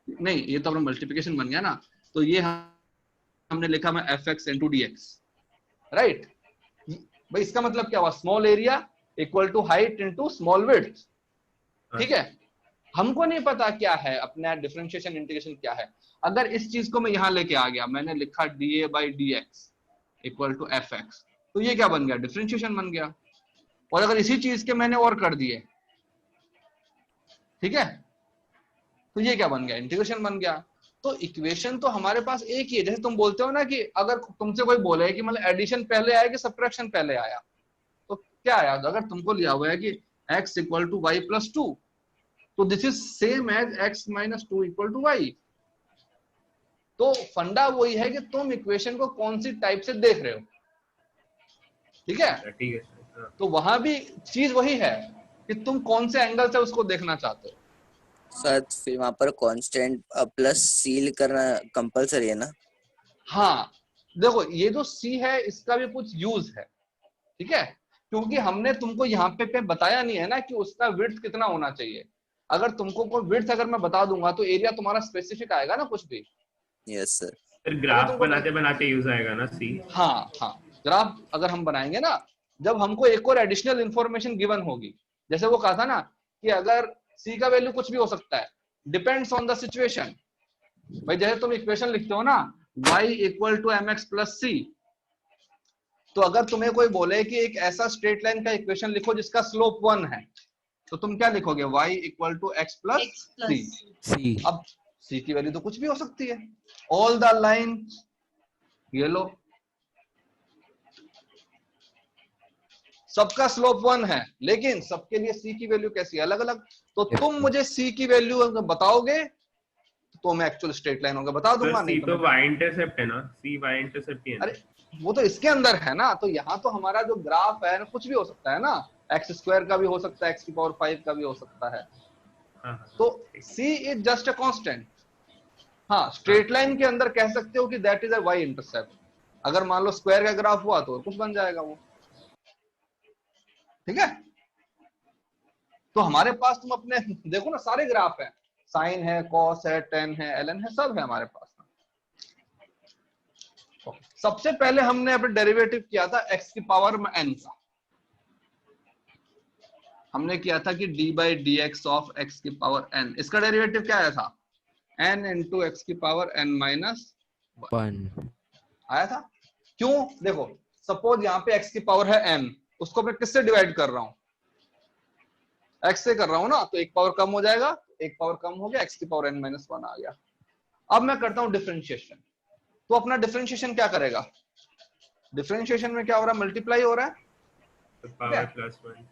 A: नहीं ये तो अपना मल्टीप्लिकेशन बन गया ना, तो ये हमने लिखा मैं fx इंटू dx, राइट? भाई इसका मतलब क्या हुआ? Small area equal to height into small width. ठीक है, हमको नहीं पता क्या है अपना डिफरेंशिएशन इंटीग्रेशन क्या है। अगर इस चीज को मैं यहां लेके आ गया, मैंने लिखा dA by dx equal to fx, तो ये क्या बन गया? डिफरेंशिएशन बन गया। और अगर इसी चीज के मैंने और कर दिए, ठीक है, तो ये क्या बन गया? इंटीग्रेशन बन गया। तो इक्वेशन तो हमारे पास एक ही है। जैसे तुम बोलते हो ना कि अगर तुमसे कोई बोले कि मतलब एडिशन पहले आया कि सब्ट्रैक्शन पहले आया, तो क्या आया? अगर तुमको लिया हुआ है कि x equal to Y plus 2, तो this is same as x minus 2 equal to Y. तो फंडा वही है कि तुम इक्वेशन को कौन सी टाइप से देख रहे हो। ठीक है,
B: ठीक है सर।
A: तो वहां भी चीज वही है कि तुम कौन से एंगल से उसको देखना चाहते हो।
C: सर फिर वहाँ पर कांस्टेंट प्लस सील करना कंपलसरी है ना?
A: हाँ देखो, ये जो C है इसका भी कुछ यूज है, ठीक है, क्योंकि हमने तुमको यहाँ पे बताया नहीं है ना कि उसका विड्थ कितना होना चाहिए। अगर तुमको कोई विड्थ अगर मैं बता दूंगा तो एरिया तुम्हारा स्पेसिफिक आएगा ना कुछ भी।
C: Yes sir.
B: फिर ग्राफ बनाते बनाते यूज आएगा ना C।
A: हाँ हाँ, ग्राफ अगर हम बनाएंगे ना, जब हमको एक और एडिशनल इंफॉर्मेशन गिवन होगी, जैसे वो कहा था ना कि अगर C का वैल्यू कुछ भी हो सकता है, डिपेंड्स ऑन द सिचुएशन। भाई जैसे तुम इक्वेशन लिखते हो ना y equal to mx plus c, तो अगर तुम्हें कोई बोले कि एक ऐसा स्ट्रेट लाइन का इक्वेशन लिखो जिसका स्लोप 1 है, तो तुम क्या लिखोगे? y equal to x plus c। अब c की वैल्यू तो कुछ भी हो सकती है। ऑल द लाइन, ये लो, सबका स्लोप 1 है, लेकिन सबके लिए c की वैल्यू कैसी है? अलग अलग। तो तुम मुझे c की वैल्यू बताओगे तो मैं एक्चुअल स्ट्रेट लाइन होगा बता दूंगा। नहीं
B: तो y इंटरसेप्ट है ना, C y इंटरसेप्ट ही है।
A: अरे वो तो इसके अंदर है ना, तो यहाँ तो हमारा जो ग्राफ है ना कुछ भी हो सकता है ना, एक्स स्क्वायर का भी हो सकता है, x की पावर 5 का भी हो सकता है। तो c is just a constant. हाँ, स्ट्रेट लाइन के अंदर कह सकते हो कि that is a y intercept. अगर मान लो स्क्वायर का ग्राफ हुआ तो कुछ बन जाएगा वो। ठीक है, तो हमारे पास तुम अपने देखो ना, सारे ग्राफ है, साइन है, कॉस है, टेन है, ln है, सब है हमारे पास। सबसे पहले हमने अपने डेरिवेटिव किया था x की पावर में n का। हमने किया था कि d by D x of x की पावर n, इसका डेरिवेटिव क्या आया था? n इंटू एक्स की पावर n माइनस
F: 1
A: आया था। क्यों? देखो सपोज यहाँ पे x की पावर है n, उसको मैं किससे डिवाइड कर रहा हूँ? x से कर रहा हूँ ना, तो एक पावर कम हो जाएगा, एक पावर कम हो गया, x की पावर n माइनस 1 आ गया। अब मैं करता हूँ डिफरेंशिएशन, तो अपना डिफरेंशिएशन क्या करेगा? डिफरेंशिएशन में क्या हो रहा है? मल्टीप्लाई हो रहा है,
B: पावर प्लस 1।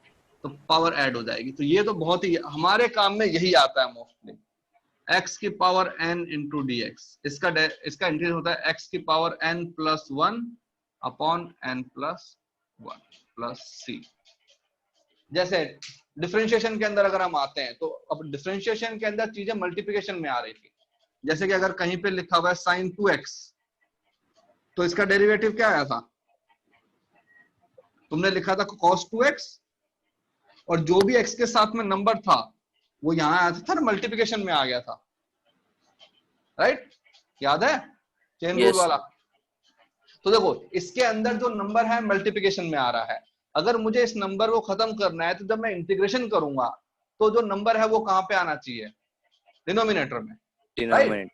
A: तो पावर ऐड हो जाएगी। तो ये तो बहुत ही हमारे काम में यही आता है मोस्टली, x की power n into D X. इसका इंटीग्रेट होता है x की power n plus 1 upon n plus 1 plus C. जैसे डिफरेंशिएशन के अंदर अगर हम आते हैं तो अब डिफरेंशिएशन के अंदर चीजें मल्टीप्लिकेशन में आ रही थी। जैसे कि अगर कहीं पे लिखा हुआ है साइन 2x, तो इसका डेरिवेटिव क्या आया था? तुमने लिखा था cos 2x, और जो भी x के साथ में नंबर था वो यहां आया था, मल्टीप्लिकेशन में आ गया था, राइट? याद है चेन रूल वाला? तो देखो इसके अंदर जो नंबर है मल्टीप्लिकेशन में आ रहा है। अगर मुझे इस नंबर को खत्म करना है तो जब मैं इंटीग्रेशन करूंगा तो जो नंबर है वो कहां पे आना चाहिए? डिनोमिनेटर में, राइट?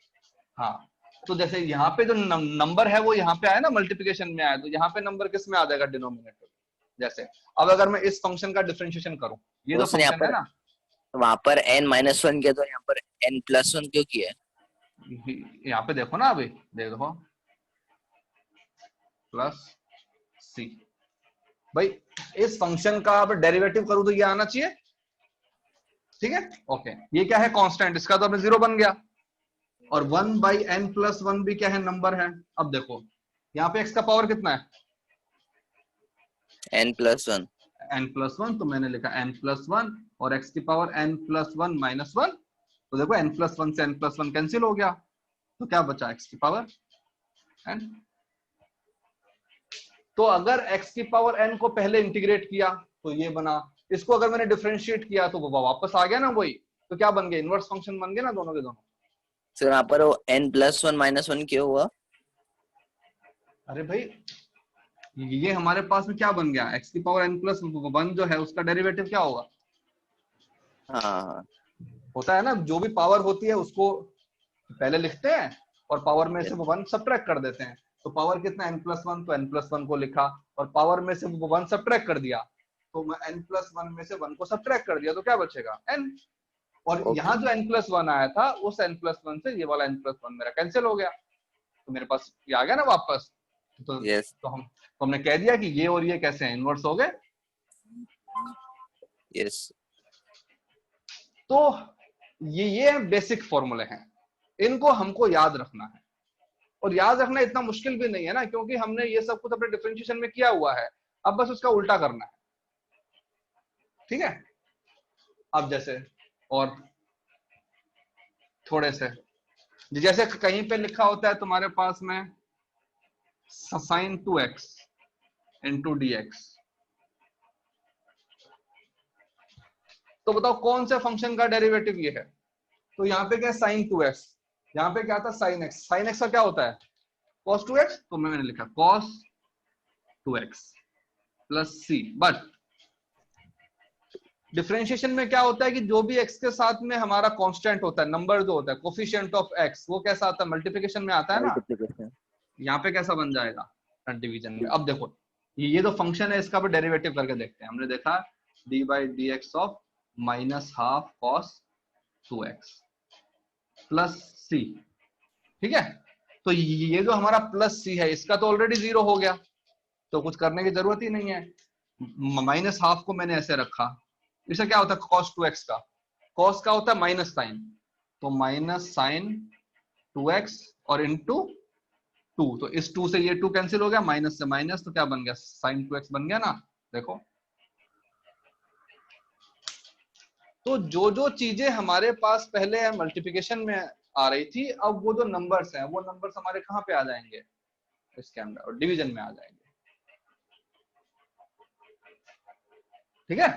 A: हाँ, तो जैसे यहाँ पे जो नंबर है वो यहाँ पे आया ना, मल्टीप्लिकेशन में आया, तो यहाँ पे नंबर किस में आ जाएगा? डिनोमिनेटर। जैसे अब अगर मैं इस फंक्शन का डिफरेंशिएशन करूं, ये तो फंक्शन है ना,
C: वहां पर n-1 किया तो यहाँ पर n+1 क्यों किया है?
A: यहाँ पे देखो ना, अभी देखो प्लस सी। भाई इस फंक्शन का अब डेरिवेटिव करूं तो ये आना चाहिए, ठीक है? ओके, ये क्या है? कांस्टेंट, इसका तो अब 0 बन गया। और 1/n+1 भी क्या है? नंबर है। अब देखो यहाँ पे x का पावर कितना है?
C: n+1।
A: n+1, तो मैंने लिखा n+1, और x की पावर n+1 -1, तो देखो n+1 से n+1 कैंसिल हो गया, तो क्या बचा? x की पावर n। तो अगर x की पावर n को पहले इंटीग्रेट किया तो ये बना, इसको अगर मैंने डिफरेंशिएट किया तो वो वापस आ गया ना वही, तो क्या बन गया? इनवर्स फंक्शन बन गया ना दोनों के दोनों।
C: सर यहाँ पर वो n+1 -1 क्यों हुआ?
A: अरे भाई ये हमारे पास में क्या बन गया? x की पावर n+1 जो है उसका डेरिवेटिव क्या होगा?
C: हाँ,
A: होता है ना, जो भी पावर होती है उसको पहले लिखते हैं और पावर में से वो 1 सब्ट्रैक्ट कर देते हैं। तो पावर कितना? n+1, तो n+1 को लिखा और पावर में से वो 1 सब्ट्रैक्ट कर दिया, तो मैं n+1 में से 1 को सब्ट्रैक्ट कर दिया, तो क्या बचेगा? n। और यहाँ जो n+1 आया था उस n+1 से ये वाला n+1 मेरा कैंसिल हो गया, तो मेरे पास ये आ गया ना वापस। तो हमने कह दिया कि ये और ये कैसे हैं? इनवर्स हो गए। तो ये बेसिक फॉर्मूले हैं, इनको हमको याद रखना है। और याद रखना इतना मुश्किल भी नहीं है ना, क्योंकि हमने ये सब कुछ अपने डिफरेंशिएशन में किया हुआ है, अब बस उसका उल्टा करना है, ठीक है? अब जैसे और थोड़े से, जैसे कहीं पे लिखा होता है तुम्हारे पास में sin 2x इंटू dx, तो बताओ कौन से फंक्शन का डेरिवेटिव ये है? तो यहाँ पे क्या है? sin 2x, यहाँ पे क्या था? sin x। sin x का क्या होता है? cos 2x, तो मैंने लिखा cos 2x plus c। But differentiation में क्या होता है कि जो भी x के साथ में हमारा कांस्टेंट होता है, नंबर जो होता है, कोफिशिएंट ऑफ x, वो कैसा आता है? मल्टीप्लिकेशन में आता है ना। यहाँ पे कैसा बन जाएगा? डिवीजन में। अब देखो ये जो फंक्शन है इसका भी डेरिवेटिव करके देखते हैं। हमने देखा d/dx of -12 cos 2x plus c, ठीक है? तो ये जो हमारा प्लस c है इसका तो ऑलरेडी 0 हो गया, तो कुछ करने की जरूरत ही नहीं है। -12 को मैंने ऐसे रखा, इससे क्या होता है? cos 2x का cos का होता है माइनस साइन, तो माइनस साइन 2x और इंटू 2, तो इस 2 से ये 2 कैंसिल हो गया, माइनस से माइनस, तो क्या बन गया? साइन 2x बन गया ना। देखो तो जो जो चीजें हमारे पास पहले मल्टीप्लिकेशन में आ रही थी, अब वो जो नंबर्स हैं वो नंबर्स हमारे कहां पे आ जाएंगे? इसके अंदर, और डिवीजन में आ जाएंगे, ठीक है?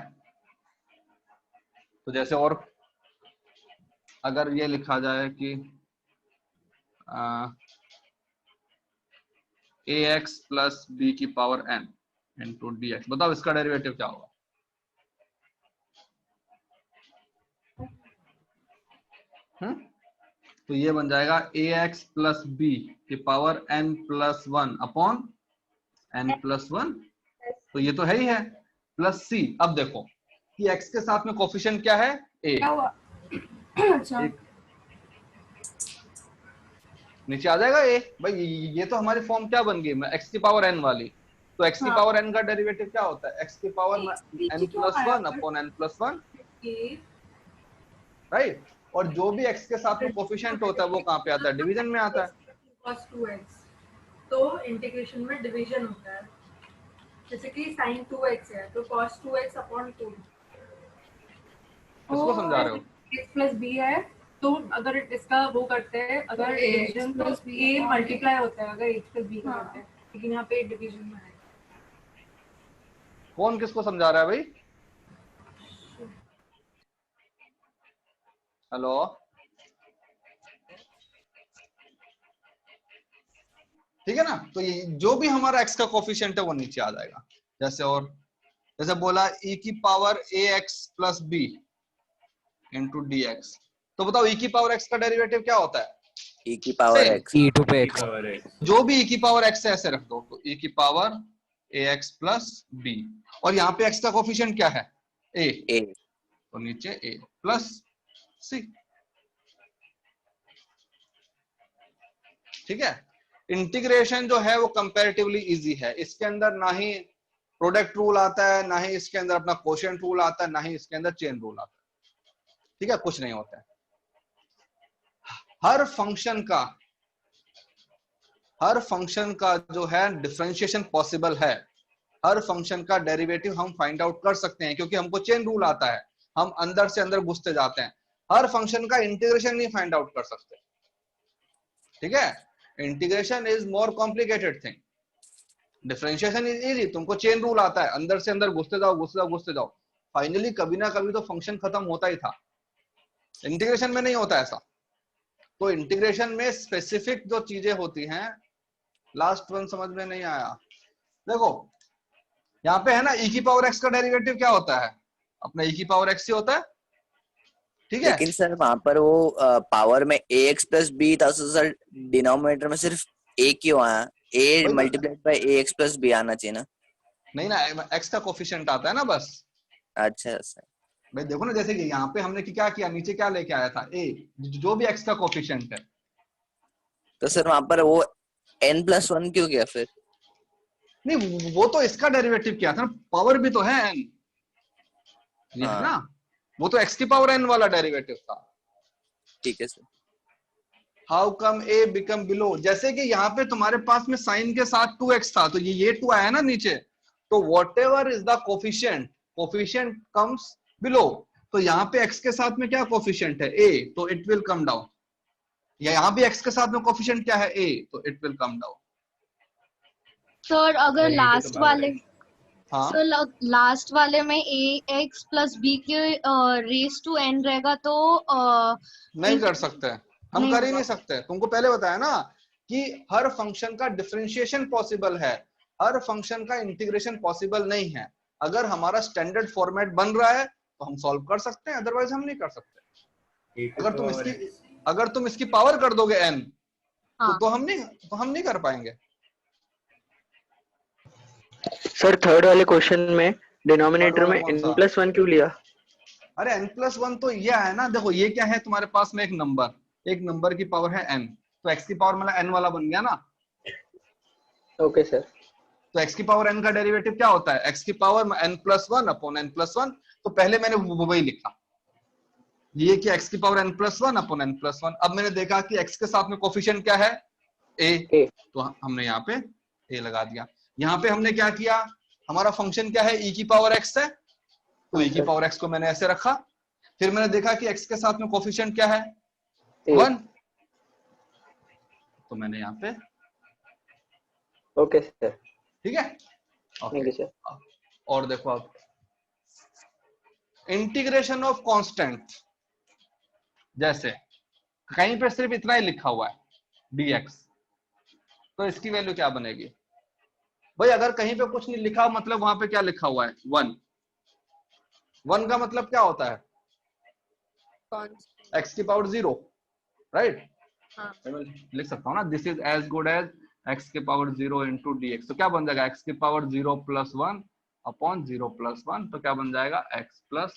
A: तो जैसे और अगर ये लिखा जाए कि ax प्लस b की पावर n इंटू dx, बताओ इसका डेरिवेटिव क्या होगा? तो ये बन जाएगा ax प्लस b की पावर n+1 अपॉन n+1, तो ये तो है ही है, प्लस c। अब देखो कि x के साथ में कोफिशिएंट क्या है? a। नीचे आ जाएगा a। भाई ये तो हमारी फॉर्म क्या बन गई? x की पावर n वाली, तो x की पावर n का डेरिवेटिव क्या होता है? x की power n plus one upon n plus one, right. और जो भी x के साथ में कोफिशिएंट होता है वो कहाँ पे आता है? डिवीजन में आता है।
G: cos 2x तो इंटीग्रेशन में डिवीजन होता है, जैसे कि sin 2x है तो cos 2x अपॉन 2।
A: किसको समझा रहे हो?
G: x प्लस b है तो अगर इसका वो करते हैं, अगर डिवीजन तो a मल्टीप्लाई होता है अगर h प्लस b का करते हैं, लेकिन यहाँ पे डिवीजन में है।
A: कौन किसको समझा रहा है भाई? हेलो, ठीक है ना। तो ये जो भी हमारा x का कोफिशिएंट है वो नीचे आ जाएगा। जैसे बोला e की power ax plus b into dx, तो बताओ e की पावर x का डेरिवेटिव क्या होता है?
C: e की power x,
F: e to x,
B: जो
A: भी e की पावर x है ऐसे रख दो, तो e की पावर ax प्लस b, और यहाँ पे x का कोफिशिएंट क्या है? a, तो नीचे a प्लस c, ठीक है। इंटीग्रेशन जो है वो कंपैरेटिवली इजी है, इसके अंदर ना ही प्रोडक्ट रूल आता है, ना ही इसके अंदर अपना कोशेंट रूल आता है, ना ही इसके अंदर चेन रूल आता है, ठीक है, कुछ नहीं होता है। हर फंक्शन का जो है डिफरेंशिएशन पॉसिबल है, हर फंक्शन का डेरिवेटिव हम फाइंड आउट कर सकते हैं क्योंकि हमको चेन रूल आता है, हम अंदर से अंदर घुसते जाते हैं। हर फंक्शन का इंटीग्रेशन नहीं फाइंड आउट कर सकते, ठीक है। Integration is more complicated thing, differentiation is easy, तुमको चेन रूल आता है, अंदर से अंदर घुसते जाओ, फाइनली कभी ना कभी तो फंक्शन खत्म होता ही था। इंटीग्रेशन में नहीं होता ऐसा। तो इंटीग्रेशन में स्पेसिफिक जो चीजें होती हैं, लास्ट वन समझ में नहीं आया। देखो यहाँ पे है ना, e की पावर x का डेरिवेटिव क्या होता है? अपना e की पावर x ही होता है, ठीक है।
C: लेकिन सर वहां पर वो पावर में ax प्लस b था, तो सर डिनोमिनेटर में सिर्फ a क्यों आया? a multiplied by ax plus b आना चाहिए ना?
A: नहीं ना, x का कोफिशिएंट आता है ना बस।
C: अच्छा सर,
A: भाई देखो ना, जैसे कि यहाँ पे हमने क्या किया, नीचे क्या लेके आया था? a, जो भी x का कोफिशिएंट है।
C: तो सर वहां पर वो n प्लस वन क्यों किया फिर?
A: नहीं, वो तो इसका डेरिवेटिव किया था ना, पावर भी तो है n, ये है ना, वो तो x की पावर n वाला डेरिवेटिव था,
C: ठीक है sir.
A: How come a become below, जैसे कि यहाँ पे तुम्हारे पास में साइन के साथ 2x था, तो ये 2 आया ना नीचे, तो what ever is the coefficient comes below. तो यहाँ पे x के साथ में क्या कोफिशिएंट है? a, तो इट विल कम डाउन। या यहाँ भी x के साथ में कोफिशिएंट क्या है? a, तो it will come down.
E: Sir अगर लास्ट वाले,
A: हाँ,
E: सर लास्ट वाले में ax प्लस b के रेस टू n रहेगा तो
A: नहीं कर सकते, हम कर ही नहीं सकते। तुमको पहले बताया ना कि हर फंक्शन का डिफरेंशिएशन पॉसिबल है, हर फंक्शन का इंटीग्रेशन पॉसिबल नहीं है। अगर हमारा स्टैंडर्ड फॉर्मेट बन रहा है तो हम सॉल्व कर सकते हैं, अदरवाइज हम नहीं कर सकते। अगर तुम इसकी पावर कर दोगे n, तो हम नहीं कर पाएंगे।
H: सर थर्ड वाले क्वेश्चन में डिनोमिनेटर में n प्लस वन क्यों लिया?
A: अरे n प्लस वन तो ये है ना, देखो ये क्या है, तुम्हारे पास में एक नंबर की पावर है n, तो x की पावर मतलब n वाला बन गया ना।
H: Okay sir.
A: तो x की पावर n का डेरिवेटिव क्या होता है? x की power n plus one upon n plus one, तो पहले मैंने वही लिखा, ये कि x की power n plus one upon n plus one. अब मैंने देखा कि x के साथ में कोफिशिएंट क्या है? a, तो हमने यहाँ पे a लगा दिया। यहाँ पे हमने क्या किया, हमारा फंक्शन क्या है? e की पावर x है, तो e की पावर x को मैंने ऐसे रखा। फिर मैंने देखा कि x के साथ में कोफिशिएंट क्या है? 1, तो मैंने यहाँ पे,
H: ओके सर,
A: ठीक है,
H: थैंक यू सर।
A: और देखो अब इंटीग्रेशन ऑफ कांस्टेंट, जैसे कहीं पे सिर्फ इतना ही लिखा हुआ है dx, तो इसकी वैल्यू क्या बनेगी भाई? अगर कहीं पे कुछ नहीं लिखा, मतलब वहां पे क्या लिखा हुआ है? 1 का मतलब क्या होता है? x की पावर 0, राइट? लिख सकता हूँ ना, this is as good as x के पावर 0 इंटू dx, तो क्या बन जाएगा? x की पावर 0 प्लस 1 अपॉन 0 प्लस 1, तो क्या बन जाएगा? x plus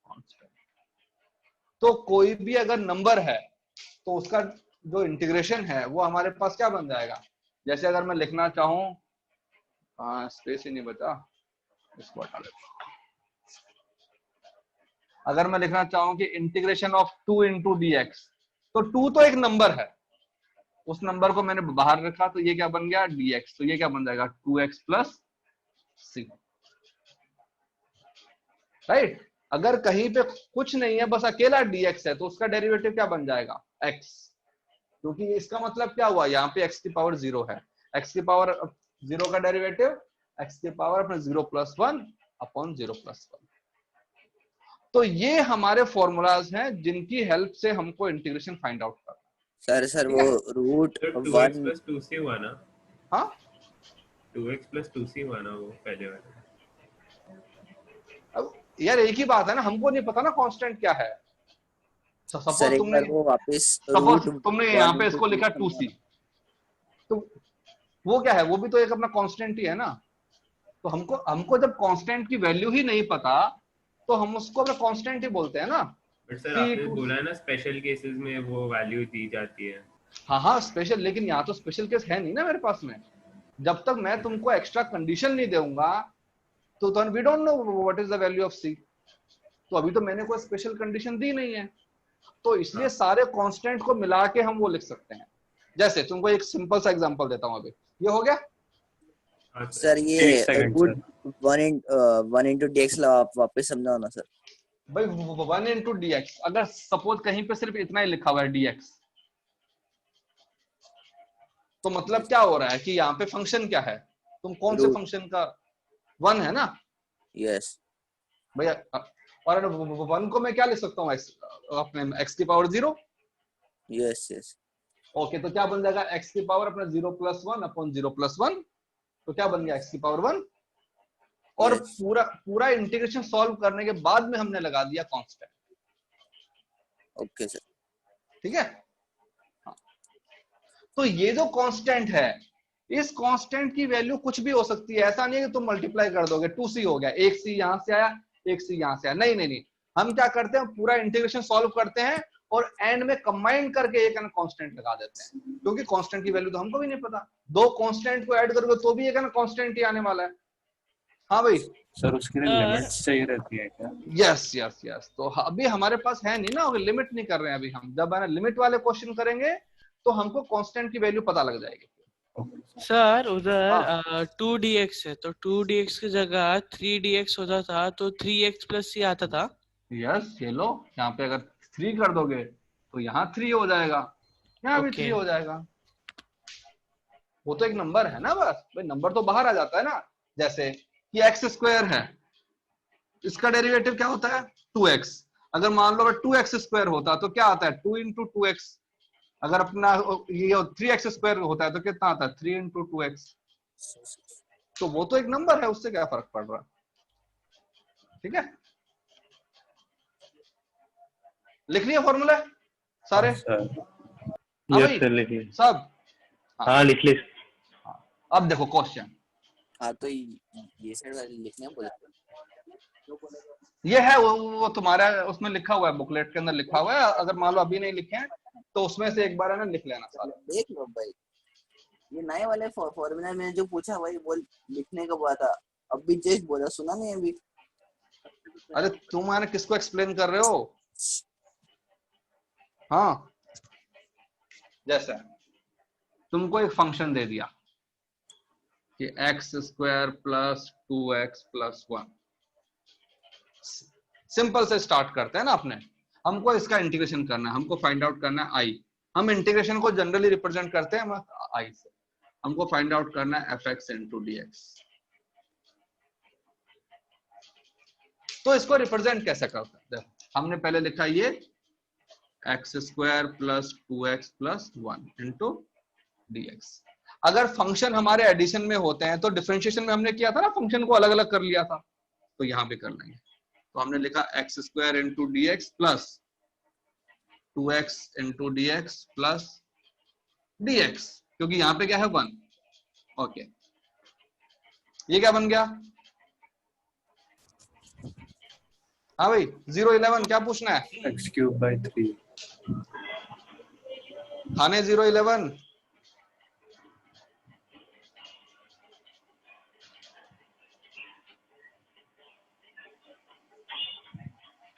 A: constant. तो कोई भी अगर नंबर है तो उसका जो इंटीग्रेशन है वो हमारे पास क्या बन जाएगा? जैसे अगर मैं लिखना चाहूं हाँ स्पेस ही नहीं बचा, इसको हटा देता हूं। अगर मैं लिखना चाहूँ कि integration of 2 into D x, तो 2 तो एक नंबर है, उस नंबर को मैंने बाहर रखा, तो ये क्या बन गया dx, तो ये क्या बन जाएगा 2x प्लस सी, राइट। अगर कहीं पे कुछ नहीं है, बस अकेला dx है, तो उसका डेरिवेटिव क्या बन जाएगा x, क्योंकि इसका मतलब क्या हुआ, यहाँ पे x की पावर 0 है, x की पावर 0 का डेरिवेटिव x की पावर अपने 0 प्लस 1 अपॉन 0 प्लस 1। तो ये हमारे फॉर्मूलाज हैं जिनकी हेल्प से हमको इंटीग्रेशन फाइंड आउट करना।
C: सर वो रूट
B: तो 2x
C: 1
B: प्लस 2c हुआ ना,
A: हाँ
B: 2x प्लस 2c हुआ ना वो पहले वाला।
A: अब यार एक ही बात है ना, हमको नहीं पता ना कांस्टेंट क्या है।
C: सर
A: सपोज
C: एक
A: तुमने
C: बार वो वापस
A: सपोज
C: रूट
A: तुमने यहाँ पे इसको लिखा 2c, तो वो क्या है, वो भी तो एक अपना कांस्टेंट ही है ना। तो हमको जब कांस्टेंट की वैल्यू ही नहीं पता, तो हम उसको अपना कांस्टेंट ही बोलते हैं ना।
B: बट सर आपने बोला है ना स्पेशल केसेस में वो वैल्यू दी जाती है।
A: हाँ हाँ स्पेशल, लेकिन यहाँ तो स्पेशल केस है नहीं ना मेरे पास में। जब तक मैं तुमको एक्स्ट्रा कंडीशन नहीं दूंगा, तो we don't know what is the value of C. तो अभी तो मैंने कोई स्पेशल कंडीशन दी नहीं है, तो इसलिए सारे कांस्टेंट को मिला के हम वो लिख सकते हैं। जैसे तुमको एक सिंपल सा एग्जांपल देता हूं, अभी ये हो गया
C: सर, ये रूट 1 इंटू dx वापस समझाओ ना सर।
A: भाई 1 इंटू डी एक्स, अगर सपोज कहीं पे सिर्फ इतना ही लिखा हुआ है dx, तो मतलब क्या हो रहा है कि यहाँ पे फंक्शन क्या है, तुम कौन से फंक्शन का 1 है ना।
C: यस
A: भैया, और 1 को मैं क्या लिख सकता हूँ अपने x की पावर 0।
C: यस यस
A: ओके, तो क्या बन जाएगा x की पावर अपना 0 प्लस 1 अपॉन 0 प्लस 1, तो क्या बन गया x की पावर 1। और पूरा इंटीग्रेशन सॉल्व करने के बाद में हमने लगा दिया कांस्टेंट।
C: ओके सर,
A: ठीक है। हाँ। तो ये जो कांस्टेंट है, इस कांस्टेंट की वैल्यू कुछ भी हो सकती है। ऐसा नहीं है कि तुम मल्टीप्लाई कर दोगे 2c हो गया, एक c यहां से आया, एक c यहां से आया, नहीं नहीं नहीं। हम क्या करते हैं, पूरा इंटीग्रेशन सॉल्व करते हैं और एंड में कंबाइन करके एक कांस्टेंट लगा देते हैं, क्योंकि कांस्टेंट की वैल्यू तो हमको भी नहीं पता। दो कांस्टेंट को ऐड करोगे तो भी एक कांस्टेंट ही आने वाला है। हाँ भाई
D: सर उसके लिए लिमिट्स चाहिए रहती है क्या?
A: Yes yes yes. तो अभी हमारे पास है नहीं ना, लिमिट नहीं कर रहे हैं अभी हम। जब लिमिट वाले क्वेश्चन करेंगे तो हमको कांस्टेंट की वैल्यू पता लग जाएगी।
I: सर उधर 2dx है, तो 2dx की जगह 3dx होता था, तो 3x प्लस c आता था।
A: यस, ये लो, यहाँ पे अगर 3 कर दोगे तो यहाँ 3 हो जाएगा, यहाँ भी 3 हो जाएगा। वो तो एक नंबर है ना, बस भाई नंबर तो बाहर आ जाता है ना। जैसे कि x स्क्वायर है, इसका डेरिवेटिव क्या होता है 2x। अगर मान लो अगर 2x स्क्वायर होता तो क्या आता है 2 इंटू 2x। अगर अपना ये 3x स्क्वायर होता है तो कितना आता है 3 इंटू 2x। तो वो तो एक नंबर है, उससे क्या फर्क पड़ रहा है। ठीक है, लिख लिया फॉर्मूला सारे?
D: यस सर लिख ली
A: सब।
D: हाँ लिख ली।
A: अब देखो क्वेश्चन।
C: हाँ तो ये साइड वाले लिखने बोले,
A: ये है वो तुम्हारा उसमें लिखा हुआ है, बुकलेट के अंदर लिखा हुआ है। अगर मान लो अभी नहीं लिखे हैं तो उसमें से एक बार है ना लिख लेना सारा।
C: देख लो भाई, ये नए वाले फॉर्मूला में जो पूछा वही बोल लिखने का बोला था, अब भी जस्ट बोला, सुना नहीं अभी?
A: अरे तुम मैंने किसको एक्सप्लेन कर रहे हो? हाँ, जैसे तुमको एक फंक्शन दे दिया कि x square plus 2x plus 1। Simple से स्टार्ट करते हैं ना अपने। हमको इसका इंटीग्रेशन करना है, हमको फाइंड आउट करना है i। हम इंटीग्रेशन को जनरली रिप्रेजेंट करते हैं i से। हमको फाइंड आउट करना है fx इंटू dx। तो इसको रिप्रेजेंट कैसे करते हैं? देखो हमने पहले लिखा ये x square plus 2x plus 1 into dx। अगर फंक्शन हमारे एडिशन में होते हैं तो डिफरेंशिएशन में हमने किया था ना, फंक्शन को अलग अलग कर लिया था, तो यहां पे कर लेंगे। तो हमने लिखा x square into dx plus 2x into dx plus dx, क्योंकि यहाँ पे क्या है 1। ओके, ये क्या बन गया? हाँ भाई 011 क्या पूछना है?
D: x cube by 3।
A: खाने 011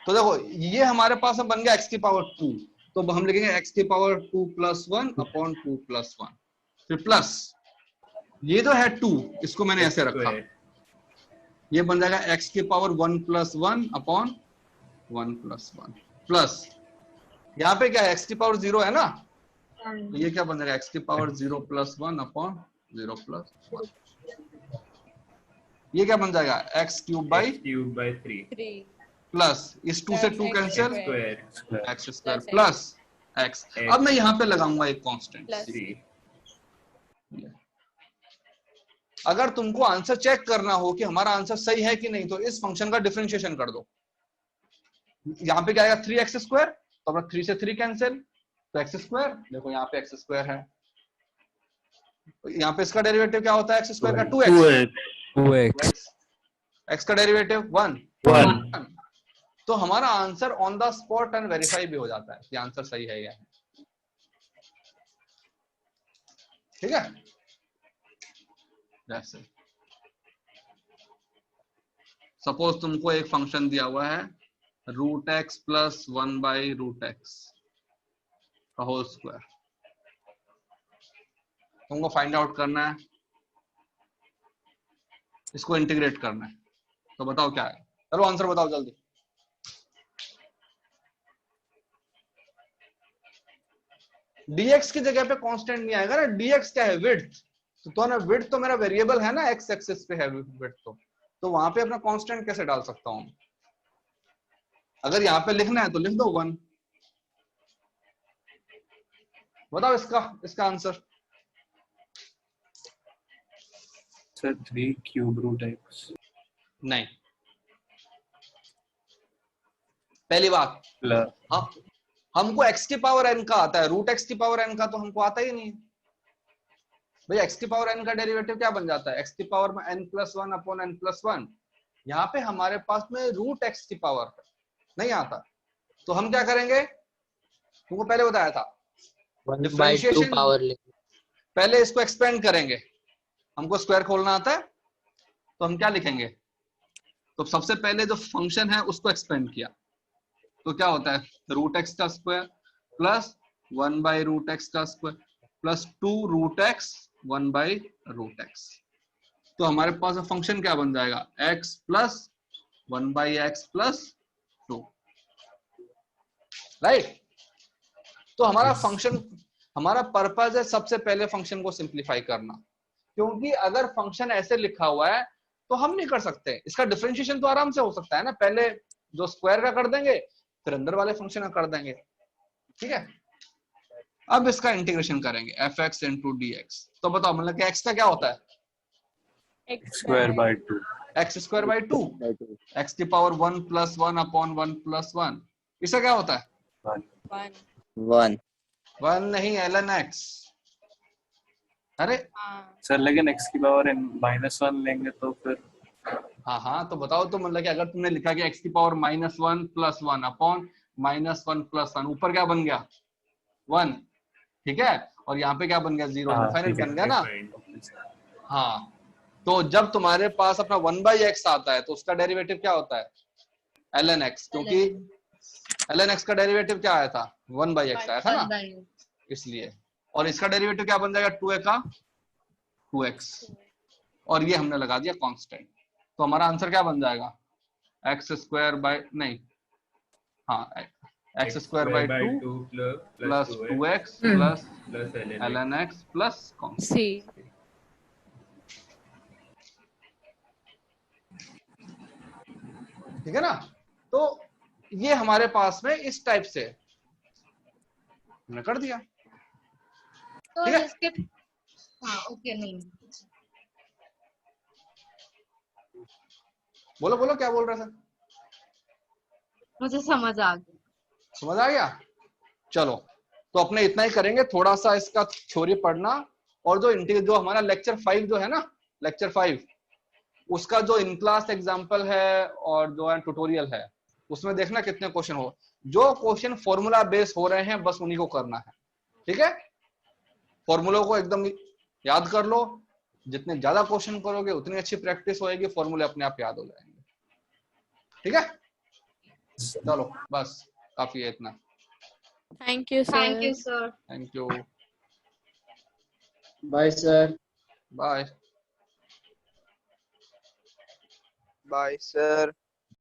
A: तो देखो ये हमारे पास अब बन गया x की पावर 2, तो हम लिखेंगे x की पावर 2 + 1 अपॉन 2 + 1, फिर प्लस ये जो है 2, इसको मैंने ऐसे रखा, ये बन जाएगा x की पावर 1 + 1 अपॉन 1 + 1 प्लस यहाँ पे क्या है x की पावर 0 है ना, तो ये क्या बन जाएगा x की पावर 0 + 1 अपॉन 0 + 1, ये क्या बन जाएगा x³ /
B: 3
A: प्लस इस 2 से 2 कैंसिल, x² प्लस x। अब मैं यहाँ पे लगाऊंगा एक कांस्टेंट c। अगर तुमको आंसर चेक करना हो कि हमारा आंसर सही है कि नहीं, तो इस फंक्शन का डिफरेंशिएशन कर दो। यहाँ पे क्या आएगा 3x², तो अपना 3 से 3 कैंसिल, तो x², देखो यहाँ पे x² है, यहाँ पे इसका डेरिवेटिव क्या होता है x² का 2x, x का डेरिवेटिव 1, तो हमारा answer on the spot and verify भी हो जाता है कि आंसर सही है या नहीं। ठीक है, जैसे सपोज तुमको एक फंक्शन दिया हुआ है √x + 1/√x का होल स्क्वायर, तुमको फाइंड आउट करना है, इसको इंटीग्रेट करना है, तो बताओ क्या है, चलो आंसर बताओ जल्दी। dx की जगह पे कांस्टेंट नहीं आएगा ना, dx क्या है विड्थ, तो ना विड्थ तो मेरा वेरिएबल है ना, x एक्सिस पे है विड्थ, तो वहां पे अपना कांस्टेंट कैसे डाल सकता हूं? अगर यहाँ पे लिखना है तो लिख दो 1। बताओ इसका आंसर।
D: सर 3³
A: नहीं, पहली बात हमको x की पावर n का आता है, √x की पावर n का तो हमको आता ही नहीं। भाई x की पावर n का डेरिवेटिव क्या बन जाता है, x की पावर में n + 1 अपॉन n + 1। यहाँ पे हमारे पास में √x की पावर नहीं आता, तो हम क्या करेंगे, तुमको पहले बताया था डिफरेंशिएशन, पहले इसको एक्सपेंड करेंगे, हमको स्क्वायर खोलना आता है, तो हम क्या लिखेंगे, तो सबसे पहले जो फंक्शन है उसको एक्सपेंड किया, तो क्या होता है √x का स्क्वायर प्लस 1/√x का स्क्वायर प्लस 2√x 1/√x, तो हमारे पास फंक्शन क्या बन जाएगा x + 1/x + 2, राइट। तो हमारा फंक्शन, हमारा पर्पस है सबसे पहले फंक्शन को सिंप्लीफाई करना, क्योंकि अगर फंक्शन ऐसे लिखा हुआ है तो हम नहीं कर सकते, इसका डिफरेंशिएशन तो आराम से हो सकता है ना, पहले जो स्क्वायर का कर देंगे फिर अंदर वाले फंक्शन का कर देंगे, ठीक है। अब इसका इंटीग्रेशन करेंगे fx × dx, तो बताओ मतलब कि x का क्या होता है
D: x²/2,
A: x²/2, x की पावर 1 + 1 अपॉन 1 + 1, इसका क्या होता है 1 नहीं ln x। अरे
D: सर लेकिन x की पावर -1 लेंगे तो फिर
A: हाँ, तो बताओ, तो मतलब कि अगर तुमने लिखा कि x की पावर -1 + 1 अपॉन -1 + 1, ऊपर क्या बन गया 1, ठीक है, और यहाँ पे क्या बन गया 0, इनफाइनाइट बन गया ना। हाँ, तो जब तुम्हारे पास अपना 1/x आता है तो उसका डेरिवेटिव क्या होता है ln x, क्योंकि ln x का डेरिवेटिव क्या आया था 1/x आया था ना, इसलिए। और इसका डेरिवेटिव क्या बन जाएगा 2a का 2x, और ये हमने लगा दिया कांस्टेंट, तो हमारा आंसर क्या बन जाएगा x²/2 plus 2x plus ln x plus constant. ठीक है ना, तो ये हमारे पास में इस टाइप से हमने कर दिया,
E: तो
A: ठीक है।
E: इसके हाँ ओके, नहीं
A: बोलो बोलो क्या बोल रहे थे,
E: मुझे समझ आ गया।
A: समझ आ गया। चलो तो अपने इतना ही करेंगे, थोड़ा सा इसका थ्योरी पढ़ना, और जो हमारा लेक्चर 5 जो है ना, लेक्चर 5 उसका जो इन क्लास एग्जांपल है और जो है ट्यूटोरियल है, उसमें देखना कितने क्वेश्चन हो, जो क्वेश्चन फॉर्मूला बेस हो रहे हैं बस उन्हीं को करना है, ठीक है। फॉर्मूलों को एकदम याद कर लो, जितने ज्यादा क्वेश्चन करोगे उतनी अच्छी प्रैक्टिस होएगी, फॉर्मूले अपने आप याद हो जाएंगे, ठीक है। चलो बस काफी है इतना।
J: Thank you sir.
E: Sir.
A: Thank you.
K: Bye sir.
A: Bye.
C: Bye sir.